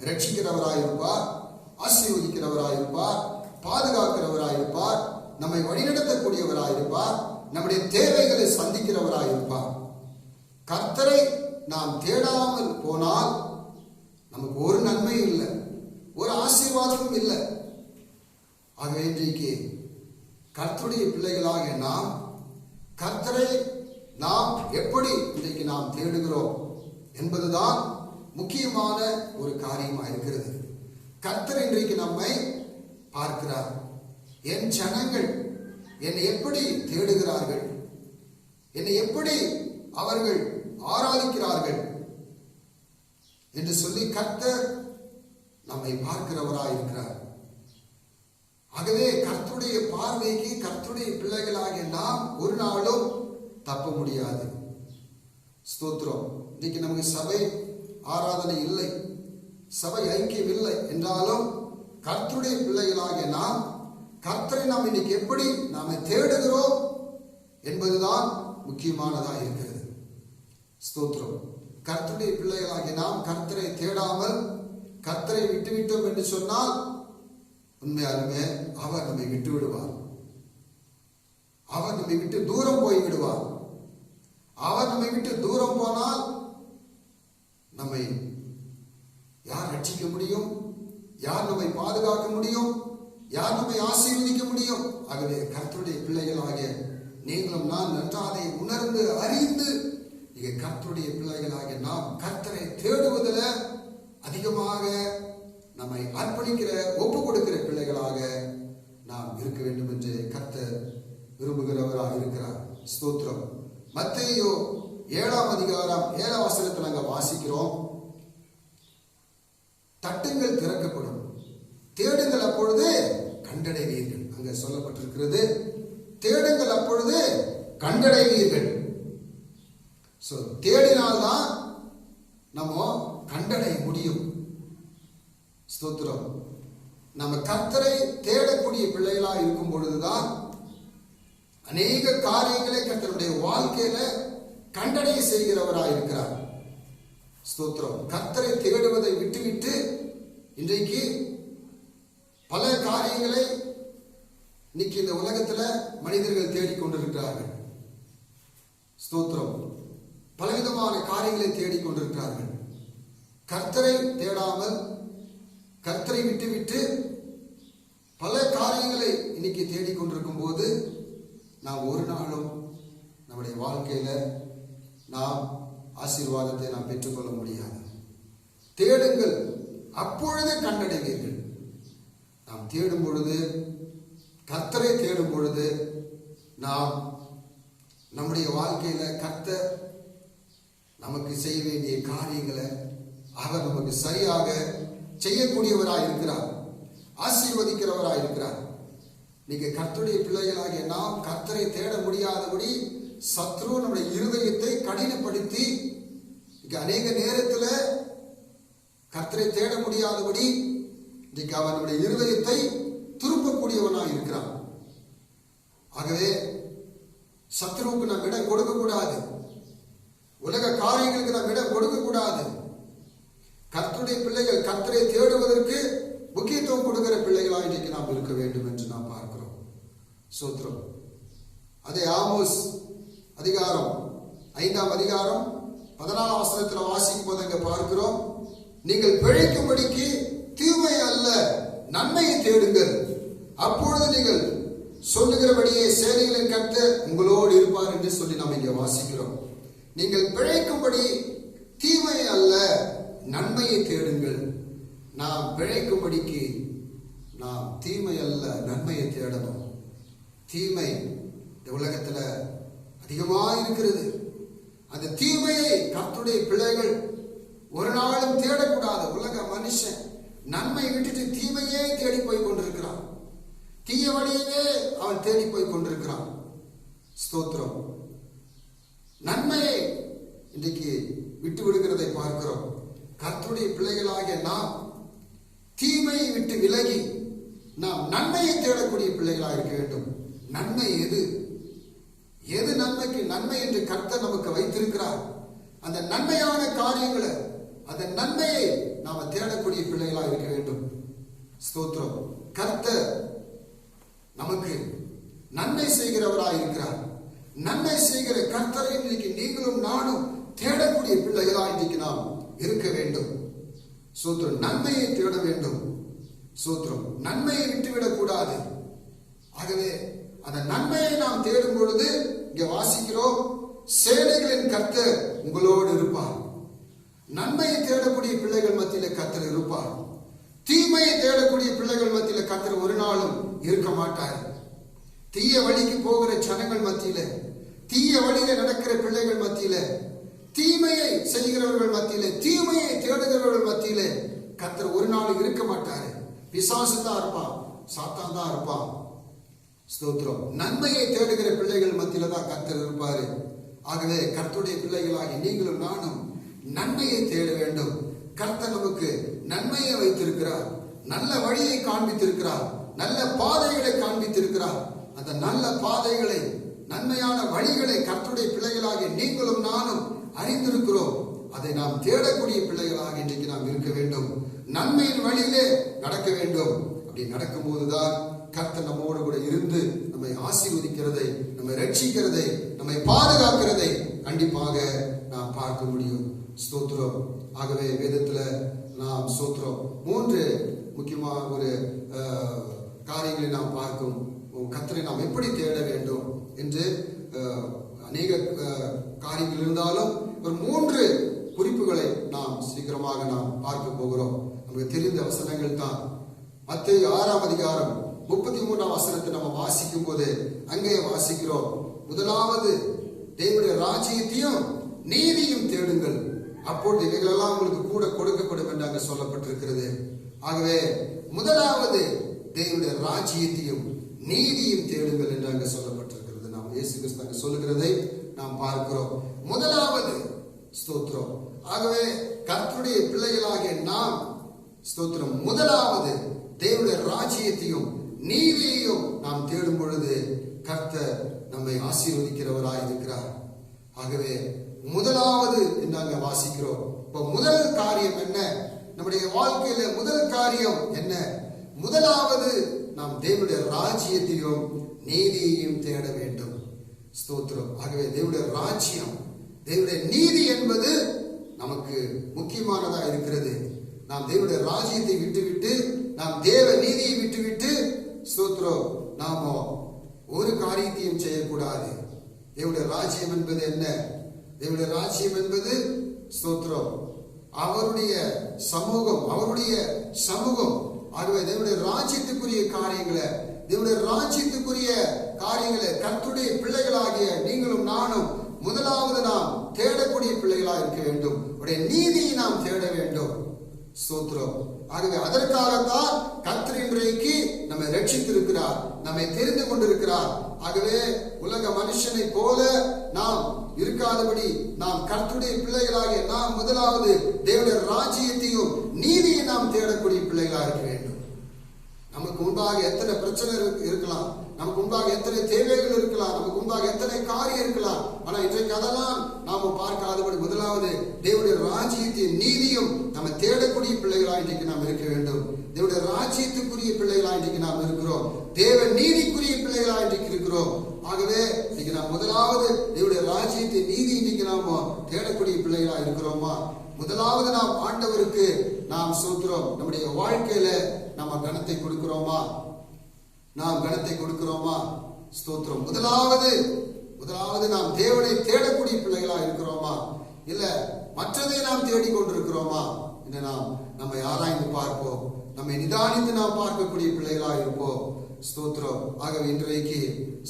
ரட்சிக்கிறவராயிருப்பார், ஆசீர்வதிக்கிறவராயிருப்பார், பாதுகாக்கிறவராயிருப்பார், நம்மை வழிநடத்தக்கூடியவராயிருப்பார், நம்முடைய தேவைகளை சந்திக்கிறவராயிருப்பார். கர்த்தரை நாம் தேடாமல் போனால் நமக்கு ஒரு நன்மையும் இல்லை, ஒரு ஆசீர்வாதமும் இல்லை. ஆகவே இன்றைக்கு கர்த்தருடைய பிள்ளைகளாக நாம் கர்த்தரை நாம் எப்படி இன்றைக்கு நாம் தேடுகிறோம் என்பதுதான் முக்கியமான ஒரு காரியமாக இருக்கிறது. கர்த்தர் இன்றைக்கு நம்மை பார்க்கிறார். என் ஜனங்கள் என்னை எப்படி தேடுகிறார்கள், என்னை எப்படி அவர்கள் ஆராதிக்கிறார்கள் என்று சொல்லி கர்த்தர் நம்மை பார்க்கிறவராய் இருக்கிறார். ஆகவே கர்த்தருடைய பார்வைக்கு கர்த்தருடைய பிள்ளைகளாகிய நாம் ஒரு நாளும் தப்ப முடியாது. ஸ்தோத்திரம். இன்னைக்கு நமக்கு சபை ஆராதனை இல்லை, சபை ஐக்கியம் இல்லை என்றாலும் கர்த்தருடைய பிள்ளைகளாகிய நாம் கர்த்தரை நாம் இன்னைக்கு எப்படி நாம தேடுகிறோம் என்பதுதான் முக்கியமானதாக இருக்கிறது. ஸ்தோத்திரம். கர்த்தருடைய பிள்ளைகளாகிய நாம் கர்த்தரை தேடாமல் கர்த்தரை விட்டுவிட்டோம் என்று சொன்னால் உண்மையாலுமே அவர் நம்மை விட்டு விடுவார். அவர் நம்மை விட்டு தூரம் போய் விடுவார். அவர் நம்மை விட்டு தூரம் போனால் நம்மை யார் ரட்சிக்க முடியும்? யார் நம்மை பாதுகாக்க முடியும்? யார் நம்மை ஆசீர்வதிக்க முடியும்? ஆகவே கர்த்தருடைய பிள்ளைகளாகிய நீங்களும் நான் நன்றாக உணர்ந்து அறிந்து இங்கே கர்த்தருடைய பிள்ளைகளாகிய நாம் கர்த்தரை தேடுவதில் அதிகமாக நம்மை அர்ப்பணிக்கிற ஒப்பு கொடுக்கிற பிள்ளைகளாக நாம் இருக்க வேண்டும் என்று கர்த்தர் விரும்புகிறவராக இருக்கிறார். ஸ்தோத்திரம். மத்தேயு 7ஆம் அதிகாரம் 7ஆம் வசனத்தில் நாங்கள் வாசிக்கிறோம், தட்டுங்கள் திறக்கப்படும், தேடுங்கள் அப்பொழுது கண்டடைவீர்கள். அங்க சொல்லப்பட்டிருக்கிறது, தேடுங்கள் அப்பொழுது கண்டடைவீர்கள். தேடினால்தான் நம்ம கண்டடைய முடியும். ஸ்தோத்திரம். நம்ம கர்த்தரை தேடக்கூடிய பிள்ளைகளா இருக்கும் பொழுதுதான் அநேக காரியங்களை கர்த்தருடைய வாழ்க்கையில கண்டடைய செய்கிறவராக இருக்கிறார். ஸ்தோத்திரம். கர்த்தரை தேடுவதை விட்டுவிட்டு இன்றைக்கு பல காரியங்களை இன்னைக்கு இந்த உலகத்துல மனிதர்கள் தேடிக்கொண்டிருக்கிறார்கள். ஸ்தோத்திரம். பலவிதமான காரியங்களை தேடிக்கொண்டிருக்கிறார்கள். கர்த்தரை தேடாமல் கர்த்தரை விட்டுவிட்டு பல காரியங்களை இன்னைக்கு தேடிக்கொண்டிருக்கும் போது நாம் ஒரு நாளும் நம்முடைய வாழ்க்கையில நாம் ஆசீர்வாதத்தை நாம் பெற்றுக்கொள்ள முடியாது. தேடுங்கள் அப்பொழுது கண்டடைவீர்கள். நாம் தேடும் பொழுது, கர்த்தரை தேடும் பொழுது நாம் நம்முடைய வாழ்க்கையில கர்த்தர் நமக்கு செய்ய வேண்டிய காரியங்களை அவர் நமக்கு சரியாக செய்யக்கூடியவராய் இருக்கிறார், ஆசீர்வதிக்கிறவராய் இருக்கிறார். நீங்க கர்த்தருடைய பிள்ளைகளாகிய நாம் கர்த்தரை தேட முடியாதபடி சத்ரு நம்முடைய இருதயத்தை கடினப்படுத்தி அநேக நேரத்துல கர்த்தரை தேட முடியாதபடி இன்றைக்கு அவன் நம்முடைய இருதயத்தை திருப்பக்கூடியவனாய் இருக்கிறான். ஆகவே சத்ருவுக்கு நாம் இடம் கொடுக்க கூடாது, உலக காரியங்களுக்கு நாம் இடம் கொடுக்க கூடாது. கர்த்தருடைய பிள்ளைகள் கர்த்தரை தேடுவதற்கு முக்கியத்துவம் கொடுக்கிற பிள்ளைகளாக இன்றைக்கு நாம் இருக்க வேண்டும் என்று நாம் பார்க்கிறோம். சோத்திரம். அதே ஆமோஸ் அதிகாரம் 5ஆம் அதிகாரம் 14ஆம் வசனத்தில் வாசிக்கும் போது அங்க பார்க்கிறோம், நீங்கள் பிழைக்கும்படிக்கு தீமை அல்ல நன்மையை தேடுங்கள், அப்பொழுது நீங்கள் சொல்லுகிறபடியே சேனைகளின் கர்த்தர் உங்களோடு இருப்பார் என்று சொல்லி நாம் இங்கே வாசிக்கிறோம். நீங்கள் பிழைக்கும்படி தீமை அல்ல நன்மையை தேடுங்கள். நாம் பிழைக்கும்படிக்கு நாம் தீமை அல்ல நன்மையை தேடணும். தீமை இந்த உலகத்துல அதிகமாக இருக்கிறது. அந்த தீமையை கர்த்தருடைய பிள்ளைகள் ஒரு நாளும் தேடக்கூடாது. உலக மனுஷன் நன்மை விட்டுட்டு தீமையே தேடி போய் கொண்டிருக்கிறான். தீய வழியவே அவன் தேடி போய் கொண்டிருக்கிறான். ஸ்தோத்திரம். நன்மையை இன்றைக்கு விட்டு விடுகிறதை பார்க்கிறோம். கர்த்தருடைய பிள்ளைகளாகிய நாம் தீமையை விட்டு விலகி நாம் நன்மையை தேடக்கூடிய பிள்ளைகளாக இருக்க வேண்டும். நன்மை எது? எது நன்மைக்கு நன்மை என்று கர்த்தர் நமக்கு வைத்திருக்கிறார். அந்த நன்மையான காரியங்களை, அந்த நன்மையை நாம தேடக்கூடிய பிள்ளைகளாக இருக்க வேண்டும். ஸ்தோத்திரம். கர்த்தர் நமக்கு நன்மை செய்கிறவராக இருக்கிறார். நன்மை செய்கிற கர்த்தரை இன்றைக்கு நீங்களும் நானும் தேடக்கூடிய பிள்ளைகளாக இன்றைக்கு நாம் இருக்க வேண்டும். ஸ்தோத்திரம். நன்மையை தேட வேண்டும். ஸ்தோத்திரம். நன்மையை விட்டுவிடக் கூடாது. ஆகவே அந்த நன்மையை நாம் தேடும் பொழுது இங்கே வாசிக்கிறோம், சேனைகளின் கர்த்தர் உங்களோடு இருப்பார். நன்மையை தேடக்கூடிய பிள்ளைகள் மத்தியில கர்த்தர் இருப்பார். தீமையை தேடக்கூடிய பிள்ளைகள் மத்தியில கர்த்தர் ஒரு நாளும் இருக்க மாட்டார். தீய வழிக்கு போகிற ஜனங்கள் மத்தியில, தீய வழியில நடக்கிற பிள்ளைகள் மத்தியில, தீமையை செய்கிறவர்கள் மத்தியில, தீமையை தேடுகிறவர்கள் மத்தியில கர்த்தர் ஒரு நாள் இருக்க மாட்டாரு. பிசாசு தான் இருப்பான், சாத்தான் தான் இருப்பான். ஸ்தோத்திரம். நன்மையை தேடுகிற பிள்ளைகள் மத்தியில தான் கர்த்தர் இருப்பாரு. ஆகவே கர்த்தருடைய பிள்ளைகளாகி நீங்களும் நானும் நன்மையை தேட வேண்டும். கர்த்தர் நமக்கு நன்மையை வைத்திருக்கிறார், நல்ல வழியை காண்பித்திருக்கிறார், நல்ல பாதைகளை காண்பித்திருக்கிறார். அந்த நல்ல பாதைகளை, நன்மையான வழிகளை கர்த்தருடைய பிள்ளைகளாகி நீங்களும் நானும் அறிந்திருக்கிறோம். அதை நாம் தேடக்கூடிய பிள்ளைகளாக இன்றைக்கு நாம் இருக்க வேண்டும். நன்மையின் வழியிலே நடக்க வேண்டும். அப்படி நடக்கும் போதுதான் கர்த்தர் நம்மோடு கூட இருந்து நம்மை ஆசீர்வதிக்கிறதை, நம்மை ரட்சிக்கிறதை, நம்மை பாதுகாக்கிறதை கண்டிப்பாக நாம் பார்க்க முடியும். ஸ்தோத்திரம். ஆகவே வேதத்துல நாம் ஸ்தோத்திரம் 3 முக்கியமான ஒரு காரியங்களை நாம் பார்க்கும். கர்த்தரை நாம் எப்படி தேட வேண்டும் என்று அநேக காரியங்கள் இருந்தாலும் ஒரு 3 குறிப்புகளை நாம் சீக்கிரமாக நாம் பார்க்க போகிறோம். நமக்கு தெரிந்த வசனங்கள் தான். மத்தேயு 6ஆம் அதிகாரம் 33ஆம் வசனத்தை நம்ம வாசிக்கும் போது அங்கே வாசிக்கிறோம், முதலாவது தேவனுடைய ராஜ்யத்தையும் நீதியும் தேடுங்கள், அப்பொழுது இவைகளெல்லாம் உங்களுக்கு கூட கொடுக்கப்படும் என்று அங்கே சொல்லப்பட்டிருக்கிறது. ஆகவே முதலாவது தேவனுடைய ராஜ்யத்தையும் நீதியும் தேடுங்கள் என்று அங்கே சொல்லப்பட்டிருக்கிறது. நாம் இயேசு கிறிஸ்து அங்கே சொல்லுகிறதை நாம் பார்க்கிறோம். முதலாவது ஸ்தோத்திரம். ஆகவே கர்த்தருடைய பிள்ளைகளாகிய நாம் ஸ்தோத்திரம் முதலாவது தேவனுடைய ராஜ்யத்தையும் நீதியையும் நாம் தேடும் பொழுது கர்த்தர் நம்மை ஆசீர்வதிக்கிறவராய் இருக்கிறார். ஆகவே முதலாவது நாங்க வாசிக்கிறோம். இப்ப முதல் காரியம் என்ன? நம்முடைய வாழ்க்கையில முதல் காரியம் என்ன? முதலாவது நாம் தேவனுடைய ராஜ்யத்தையும் நீதியையும் தேட வேண்டும். ஸ்தோத்திரம். ஆகவே தேவனுடைய ராஜ்யம், தேவனுடைய நீதி என்பது நமக்கு முக்கியமானதா இருக்கிறது. நாம் தேவனுடைய ராஜ்யத்தை விட்டுவிட்டு, நாம் தேவ நீதியை விட்டுவிட்டு ஸ்தோத்திரம் நாம ஒரு காரியத்தையும் செய்யக்கூடாது. தேவனுடைய ராஜ்யம் என்பது என்ன? தேவனுடைய ராஜ்யம் என்பது ஸ்தோத்திரம் அவருடைய சமூகம், அவருடைய சமூகம். ஆகவே தேவனுடைய ராஜ்யத்துக்குரிய காரியங்களை, தேவனுடைய ராஜ்யத்துக்குரிய காரியங்களை கர்த்தருடைய பிள்ளைகளாகிய நீங்களும் நானும் முதலாவது நாம் தேடக்கூடிய பிள்ளைகளாக இருக்க வேண்டும். அவருடைய நீதியை நாம் தேட வேண்டும். ஸ்தோத்திரம். ஆகவே அதற்காகத்தான் கர்த்தர் இன்றைக்கு நம்மை ரட்சித்திருக்கிறார், நம்மை தெரிந்து கொண்டிருக்கிறார். ஆகவே உலக மனுஷனை போல நாம் இருக்காதபடி நாம் கர்த்தருடைய பிள்ளைகளாகிய நாம் முதலாவது தேவனுடைய ராஜ்யத்தையும் நீதியை நாம் தேடக்கூடிய பிள்ளைகளாக இருக்க வேண்டும். நமக்கு முன்பாக எத்தனை பிரச்சனை இருக்கலாம், நமக்கு முன்பாக எத்தனை தேவைகள் இருக்கலாம், நமக்கு முன்பாக எத்தனை காரியம் இருக்கலாம். ஆனா இன்றைக்கு அதெல்லாம் நாம பார்க்காதபடி முதலாவது தேவனுடைய ராஜ்யத்தின் நீதியும் நம்ம தேடக்கூடிய பிள்ளைகளாக இன்றைக்கு நாம் இருக்க வேண்டும். தேவனுடைய ராஜ்யத்துக்குரிய பிள்ளைகளாக இன்றைக்கு நாம் இருக்கிறோம். தேவ நீதிக்குரிய பிள்ளைகளாக இன்றைக்கு இருக்கிறோம். ஆகவே இன்னைக்கு நாம் முதலாவது தேவனுடைய ராஜ்யத்தின் நீதி இன்னைக்கு நாம தேடக்கூடிய பிள்ளைகளாக இருக்கிறோமா? முதலாவது நாம் ஆண்டவருக்கு நாம் சொல்கிறோம், நம்முடைய வாழ்க்கையில நம்ம கனத்தை கொடுக்கிறோமா? நாம் கனத்தை கொடுக்கிறோமா? ஸ்தோத்திரம். முதலாவது நாம் தேவனை தேடக்கூடிய பிள்ளைகளா இருக்கிறோமா? இல்ல மற்றதை நாம் தேடிக்கொண்டிருக்கிறோமா என்று நாம் நம்மை ஆராய்ந்து பார்ப்போம். நம்மை நிதானித்து நாம் பார்க்கக்கூடிய பிள்ளைகளா இருப்போம். ஸ்தோத்திரம். ஆகவே இன்றைக்கு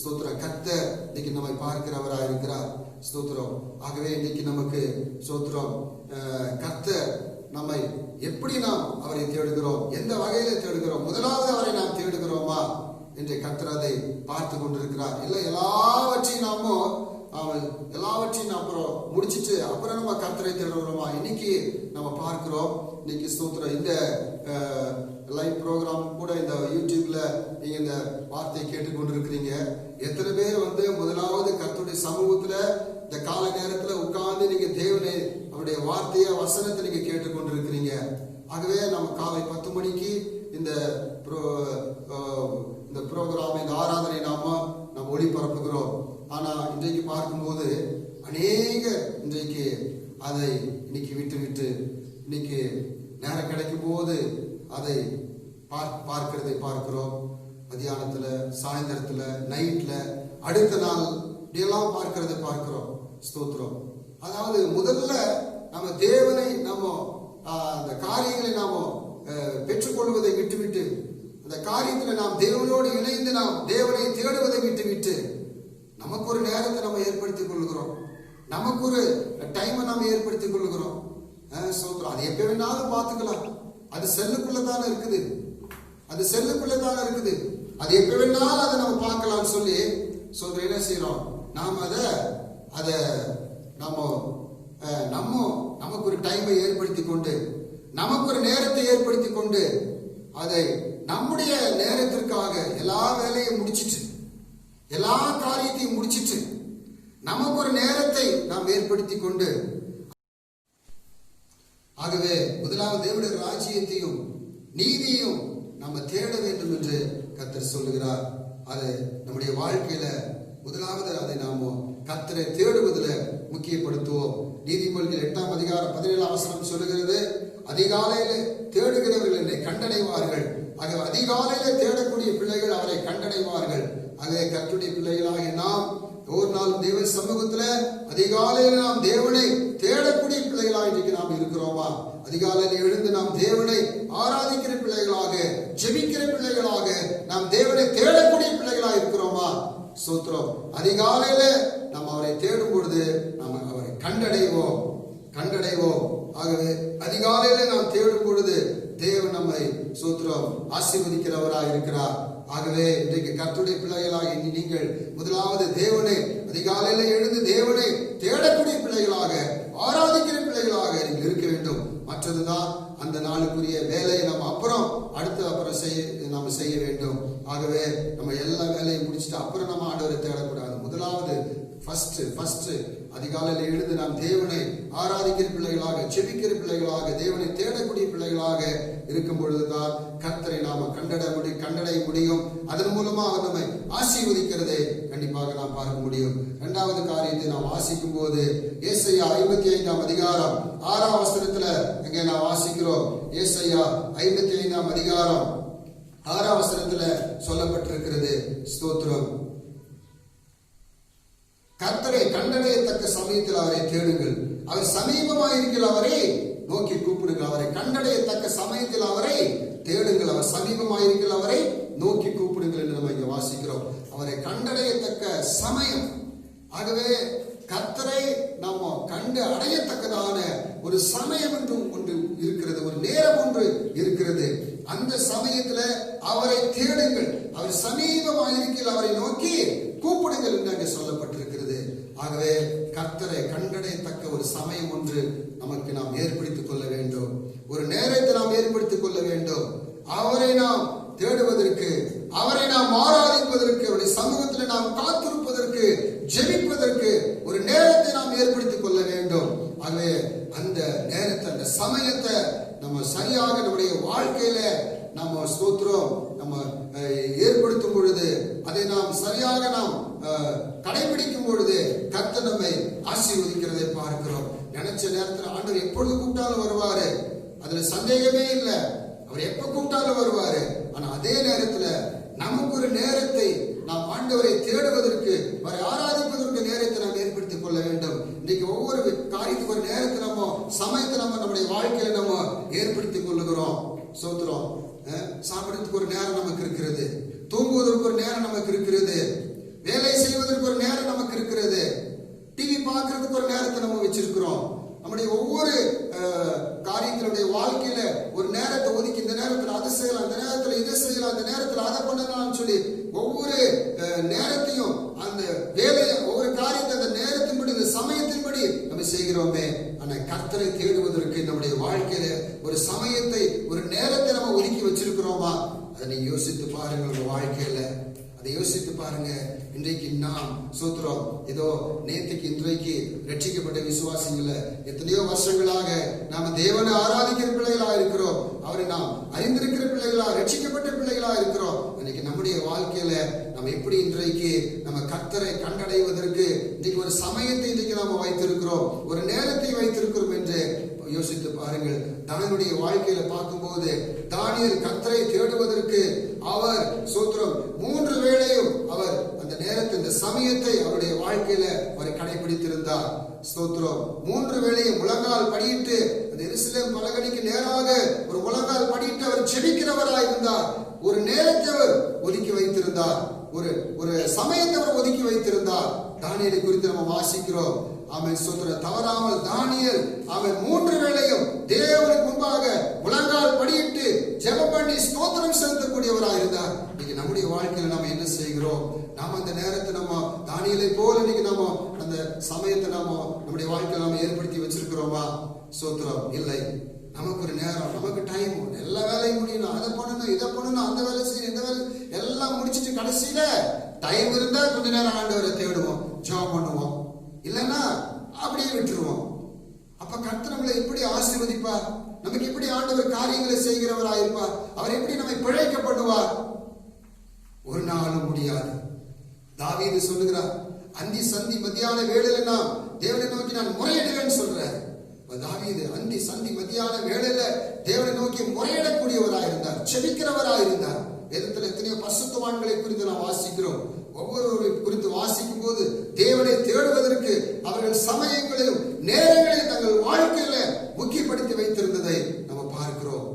ஸ்தோத்திரம் கர்த்தர் இன்னைக்கு நம்மை பார்க்கிறவராக இருக்கிறார். ஸ்தோத்திரம். ஆகவே இன்னைக்கு நமக்கு ஸ்தோத்திரம், கர்த்தர் நம்மை எப்படி நாம் அவரை தேடுகிறோம், எந்த வகையில தேடுகிறோம், முதலாவது அவரை நாம் தேடுகிறோமா என்று கர்த்தர் அதை பார்த்து கொண்டிருக்கிறார். இல்லை எல்லாவற்றையும் அப்புறம் முடிச்சிட்டு அப்புறம் நம்ம கர்த்தரை தேடுகிறோமா? இன்னைக்கு நம்ம பார்க்கிறோம். இன்னைக்கு ஸ்தோத்திரம், இந்த லைவ் ப்ரோக்ராம் கூட இந்த யூடியூப்ல நீங்க இந்த வார்த்தையை கேட்டுக்கொண்டிருக்கிறீங்க. எத்தனை பேர் முதலாவது கர்த்தருடைய சமூகத்துல இந்த கால நேரத்துல உட்கார்ந்து நீங்க தேவனை அவருடைய வார்த்தைய வசனத்தை நீங்க கேட்டுக்கொண்டிருக்கிறீங்க. ஆகவே நம்ம காலை 10 மணிக்கு இந்த ப்ரோக்ராம், இந்த ஆராதனை நம்ம ஒளிபரப்புகிறோம். ஆனா இன்றைக்கு பார்க்கும்போது அநேக இன்றைக்கு அதை இன்னைக்கு விட்டு இன்னைக்கு நேரம் கிடைக்கும் போது அதை பார்க்கிறதை பார்க்கிறோம். மத்தியானத்துல, சாயந்தரத்துல, நைட்ல, அடுத்த நாள் இப்படியெல்லாம் பார்க்கிறதை பார்க்கிறோம். ஸ்தோத்திரம். அதாவது முதல்ல நம்ம தேவனை அந்த காரியங்களை நாம பெற்றுக்கொள்வதை விட்டுவிட்டு, அந்த காரியத்துல நாம் தேவனோடு இணைந்து நாம் தேவனை தேடுவதை விட்டுவிட்டு நமக்கு ஒரு நேரத்தை நம்ம ஏற்படுத்திக் கொள்கிறோம், நமக்கு ஒரு டைமை நம்ம ஏற்படுத்திக் கொள்கிறோம். ஸ்தோத்திரம். அது எப்ப வேணாலும் பார்த்துக்கலாம், அது செல்லுக்குள்ளதான இருக்குது, அது எப்ப வேணாலும் அதை நம்ம பார்க்கலாம்னு சொல்லி சொல்ற என்ன செய்யறோம், நாம் அதை நமக்கு ஒரு டைமை ஏற்படுத்தி கொண்டு, நமக்கு ஒரு நேரத்தை ஏற்படுத்தி கொண்டு, அதை நம்முடைய நேரத்திற்காக எல்லா வேலையும் முடிச்சிட்டு, எல்லா காரியத்தையும் முடிச்சிட்டு, நமக்கு ஒரு நேரத்தை நாம் ஏற்படுத்தி கொண்டு, ஆகவே முதலாவது தேவனுடைய ராஜ்யத்தையும் நீதியையும் நம்ம தேட வேண்டும் என்று கர்த்தர் சொல்லுகிறார். அது நம்முடைய வாழ்க்கையில முதலாவது அதை நாம கர்த்தரை தேடுவதில் முக்கியப்படுத்துவோம். நீதிமொழிகள் 8ஆம் அதிகாரம் 17ஆம் வசனம் சொல்லுகிறது, அதிகாலையில தேடுகிறவர்கள் என்னை கண்டடைவார்கள். ஆகவே அதிகாலையில தேடக்கூடிய பிள்ளைகள் அவரை கண்டடைவார்கள். ஆகவே கர்த்தருடைய பிள்ளைகளாகிய நாம் ஒரு நாள் தேவ சமூகத்துல அதிகாலையில நாம் தேவனை தேடக்கூடிய பிள்ளைகளாக இன்றைக்கு நாம் இருக்கிறோமா? அதிகாலையில எழுந்து நாம் தேவனை ஆராதிக்கிற பிள்ளைகளாக, ஜெபிக்கிற பிள்ளைகளாக, நாம் தேவனை தேடக்கூடிய பிள்ளைகளாக இருக்கிறோமா? ஸ்தோத்திரம். அதிகாலையில நாம் அவரை தேடும் பொழுது நாம் அவரை கண்டடைவோம். ஆகவே அதிகாலையில நாம் தேடும் பொழுது தேவன் நம்மை ஸ்தோத்திரம் ஆசீர்வதிக்கிறவராக இருக்கிறார். ஆகவே இன்றைக்கு கர்த்தருடைய பிள்ளைகளாக நீங்கள் முதலாவது தேவனை அதிகாலையில எழுந்து தேவனை தேடக்கூடிய பிள்ளைகளாக, ஆராதிக்கிற பிள்ளைகளாக நீங்கள் இருக்க வேண்டும். மற்றதுதான் அந்த நாளுக்குரிய வேலையை நம்ம அப்புறம் செய்ய வேண்டும். ஆகவே நம்ம எல்லா வேலையும் முடிச்சுட்டு அப்புறம் நம்ம ஆண்டவரை தேடக்கூடாது. முதலாவது ஃபர்ஸ்ட் அதிகாலையில் எழுந்து நாம் தேவனை ஆராதிக்கிற பிள்ளைகளாக, ஜெபிக்கிற பிள்ளைகளாக, தேவனை தேடக்கூடிய பிள்ளைகளாக இருக்கும் பொழுதுதான் கர்த்தரை நாம கண்டடைய முடியும். அதன் மூலமா அவர் நம்மை ஆசீர்வதிக்கிறதை கண்டிப்பாக நாம் பார்க்க முடியும். இரண்டாவது காரியத்தை நாம் வாசிக்கும் போது ஏசாயா 55ஆம் அதிகாரம் 6ஆம் வசனத்துல இங்கே நாம் வாசிக்கிறோம். ஏசாயா 55ஆம் அதிகாரம் 6ஆம் வசனத்துல சொல்லப்பட்டிருக்கிறது. ஸ்தோத்திரம். கர்த்தரை கண்டடையத்தக்க சமயத்தில் அவரை தேடுங்கள், அவர் சமீபமாயிருக்கிற அவரை நோக்கி கூப்பிடுங்கள். அவரை கண்டடையத்தக்க சமயத்தில் அவரை தேடுங்கள், அவர் சமீபமாயிருக்கிற அவரை நோக்கி கூப்பிடுங்கள் என்று நம்ம இங்க வாசிக்கிறோம். அவரை கண்டடையத்தக்க சமயம். ஆகவே கர்த்தரை நம்ம கண்டு அடையத்தக்கதான ஒரு சமயம் ஒன்று இருக்கிறது, ஒரு நேரம் ஒன்று இருக்கிறது. அந்த சமயத்துல அவரை தேடுங்கள், அவர் சமீபமாயிருக்கிற அவரை நோக்கி கூப்பிடுங்கள் என்று அங்கே சொல்லப்பட்டிருக்கிறது. ஆகவே கர்த்தரை கண்டடையத்தக்க ஒரு சமயம் ஒன்று நமக்கு நாம் ஏற்படுத்திக் கொள்ள வேண்டும், ஒரு நேரத்தை நாம் ஏற்படுத்திக் கொள்ள வேண்டும். அவரை நாம் தேடுவதற்கு, அவரை நாம் ஆராதிப்பதற்கு, அவருடைய சமூகத்தில் நாம் காத்திருப்பதற்கு, ஜெபிப்பதற்கு ஒரு நேரத்தை நாம் ஏற்படுத்திக் கொள்ள வேண்டும். ஆகவே அந்த நேரத்தை, அந்த சமயத்தை நம்ம சரியாக நம்முடைய வாழ்க்கையில நம்ம ஸ்தோத்திரம் நம்ம ஏற்படுத்தும் பொழுது, அதை நாம் சரியாக நாம் கடைபிடிக்கும் பொழுது கர்த்தர் நம்மை ஆசீர்வதிக்கிறதை பார்க்கிறோம். நினைச்ச நேரத்தில் ஆண்டவர் எப்பொழுது கூப்பிட்டாலும் வருவாரு, அதுல சந்தேகமே இல்லை. அவர் எப்ப கூப்பிட்டாலும் வருவாரு. ஆனா அதே நேரத்துல நமக்கு ஒரு நேரத்தை நாம் ஆண்டவரை தேடுவதற்கு, அவரை ஆராதிப்பதற்கு நேரத்தை நாம் ஏற்படுத்திக் கொள்ள வேண்டும். இன்னைக்கு ஒவ்வொரு காரியத்துக்கு ஒரு நேரத்தை நம்ம சமயத்தை நம்முடைய வாழ்க்கையில நம்ம ஏற்படுத்திக் கொள்ளுகிறோம். சோத்திரம். சாப்பிடுறதுக்கு ஒரு நேரம் நமக்கு இருக்கிறது, தூங்குவதற்கு ஒரு நேரம் நமக்கு இருக்கிறது, வேலை செய்வதற்கு ஒரு நேரம் நமக்கு இருக்கிறது, டிவி பார்க்கறதுக்கு ஒரு நேரத்தை நம்ம வச்சிருக்கிறோம். நம்முடைய ஒவ்வொரு காரியத்தினுடைய வாழ்க்கையில ஒரு நேரத்தை ஒதுக்கி இந்த நேரத்தில் அதை செய்யலாம், இந்த நேரத்தில் இதை செய்யலாம், இந்த நேரத்தில் அதை பண்ணலாம்னு சொல்லி ஒவ்வொரு நேரத்தையும் அந்த வேலையை ஒவ்வொரு காரியத்தை அந்த நேரத்தின்படி இந்த சமயத்தின்படி நம்ம செய்கிறோமே. ஆனா கர்த்தரை தேடுவதற்கு நம்முடைய வாழ்க்கையில ஒரு சமயத்தை ஒரு நேரத்தை நம்ம ஒதுக்கி வச்சிருக்கிறோமா? அதை நீங்க யோசித்து பாருங்க. உங்க வாழ்க்கையில அதை யோசித்து பாருங்க. இன்றைக்கு நாம் சோத்திரம் ஏதோ நேற்றுக்கு இன்றைக்கு ரட்சிக்கப்பட்ட விசுவாசிகள எத்தனையோ வருஷங்களாக நாம தேவனை ஆராதிக்கிற பிள்ளைகளா இருக்கிறோம். அவரை நாம் அறிந்திருக்கிற பிள்ளைகளா, ரட்சிக்கப்பட்ட பிள்ளைகளா இருக்கிறோம். இன்னைக்கு நம்முடைய வாழ்க்கையில நம்ம எப்படி இன்றைக்கு நம்ம கர்த்தரை கண்டடைவதற்கு இன்னைக்கு ஒரு சமயத்தை இன்னைக்கு நாம வைத்திருக்கிறோம், ஒரு நேரத்தை வைத்திருக்கிறோம் என்று யோசித்து பாருங்கள். தானியேலுடைய வாழ்க்கையில பார்க்கும்போது தானியேல் கர்த்தரை தேடுவதற்கு அவர் சோத்திரம் 3 வேளையும் அவர் அந்த நேரத்தை இந்த சமயத்தை அவருடைய வாழ்க்கையில அவர் கடைபிடித்திருந்தார். ஸ்தோத்திரம். 3 வேளையும் முழங்கால் படியிட்டு அந்த எருசலேம் பலகணிக்கு நேராக ஒரு முழங்கால் படியிட்டு அவர் ஜெபிக்கிறவராய் இருந்தார். ஒரு நேரத்தை அவர் ஒதுக்கி வைத்திருந்தார், ஒரு சமயத்தை அவர் ஒதுக்கி வைத்திருந்தார். தானியேலை குறித்து நம்ம வாசிக்கிறோம். அவன் சொல்ற தவறாமல் தானியேல் அவன் 3 வேளையும் தேவனுக்கு முன்பாக முழங்கால் படியிட்டு ஜெபம் பண்ணி ஸ்தோத்திரம் செலுத்தக்கூடியவராக இருந்தார். இன்னைக்கு நம்முடைய வாழ்க்கையில நம்ம என்ன செய்கிறோம்? நாம அந்த நேரத்தை நம்ம தானியேலை போல இன்னைக்கு நம்ம அந்த சமயத்தை நம்முடைய வாழ்க்கையில நம்ம ஏற்படுத்தி வச்சிருக்கிறோமா? ஸ்தோத்திரம். இல்லை. நமக்கு ஒரு நேரம், நமக்கு டைம், எல்லா வேலையும் முடியணும், அதை பண்ணணும், இதை பண்ணணும், அந்த வேலை செய்யணும், இந்த வேலை எல்லாம் முடிச்சுட்டு கடைசியில டைம் இருந்தா கொஞ்ச நேரம் ஆண்டவரை தேடுவோம், ஜெபம் பண்ணுவோம், இல்லைன்னா அப்படியே விட்டுருவோம். அப்ப கர்த்தர் நம்மளை எப்படி ஆசீர்வதிப்பார்? நமக்கு எப்படி ஆண்டவர் காரியங்களை செய்கிறவராயிருப்பார்? அவர் எப்படி நம்மை பிழைக்க பண்ணுவார்? ஒரு நாளும் முடியாது. தாவீது சொல்லுகிறார், அந்தி சந்தி மத்தியான வேளையில நான் தேவனை நோக்கி நான் முறையிடுவேன்னு சொல்றேன். தாவீது அந்தி சந்தி மத்தியான வேளையில தேவனை நோக்கி முறையிடக்கூடியவராயிருந்தார், செபிக்கிறவராயிருந்தார். வேதத்தில் எத்தனையோ பரிசுத்தவான்களை குறித்து நாம் வாசிக்கிறோம். ஒவ்வொருவரை குறித்து வாசிக்கும் போது தேவனை தேடுவதற்கு அவர்கள் சமயங்களையும் நேரங்களையும் தங்கள் வாழ்க்கையில முக்கியப்படுத்தி வைத்திருந்ததை நம்ம பார்க்கிறோம்.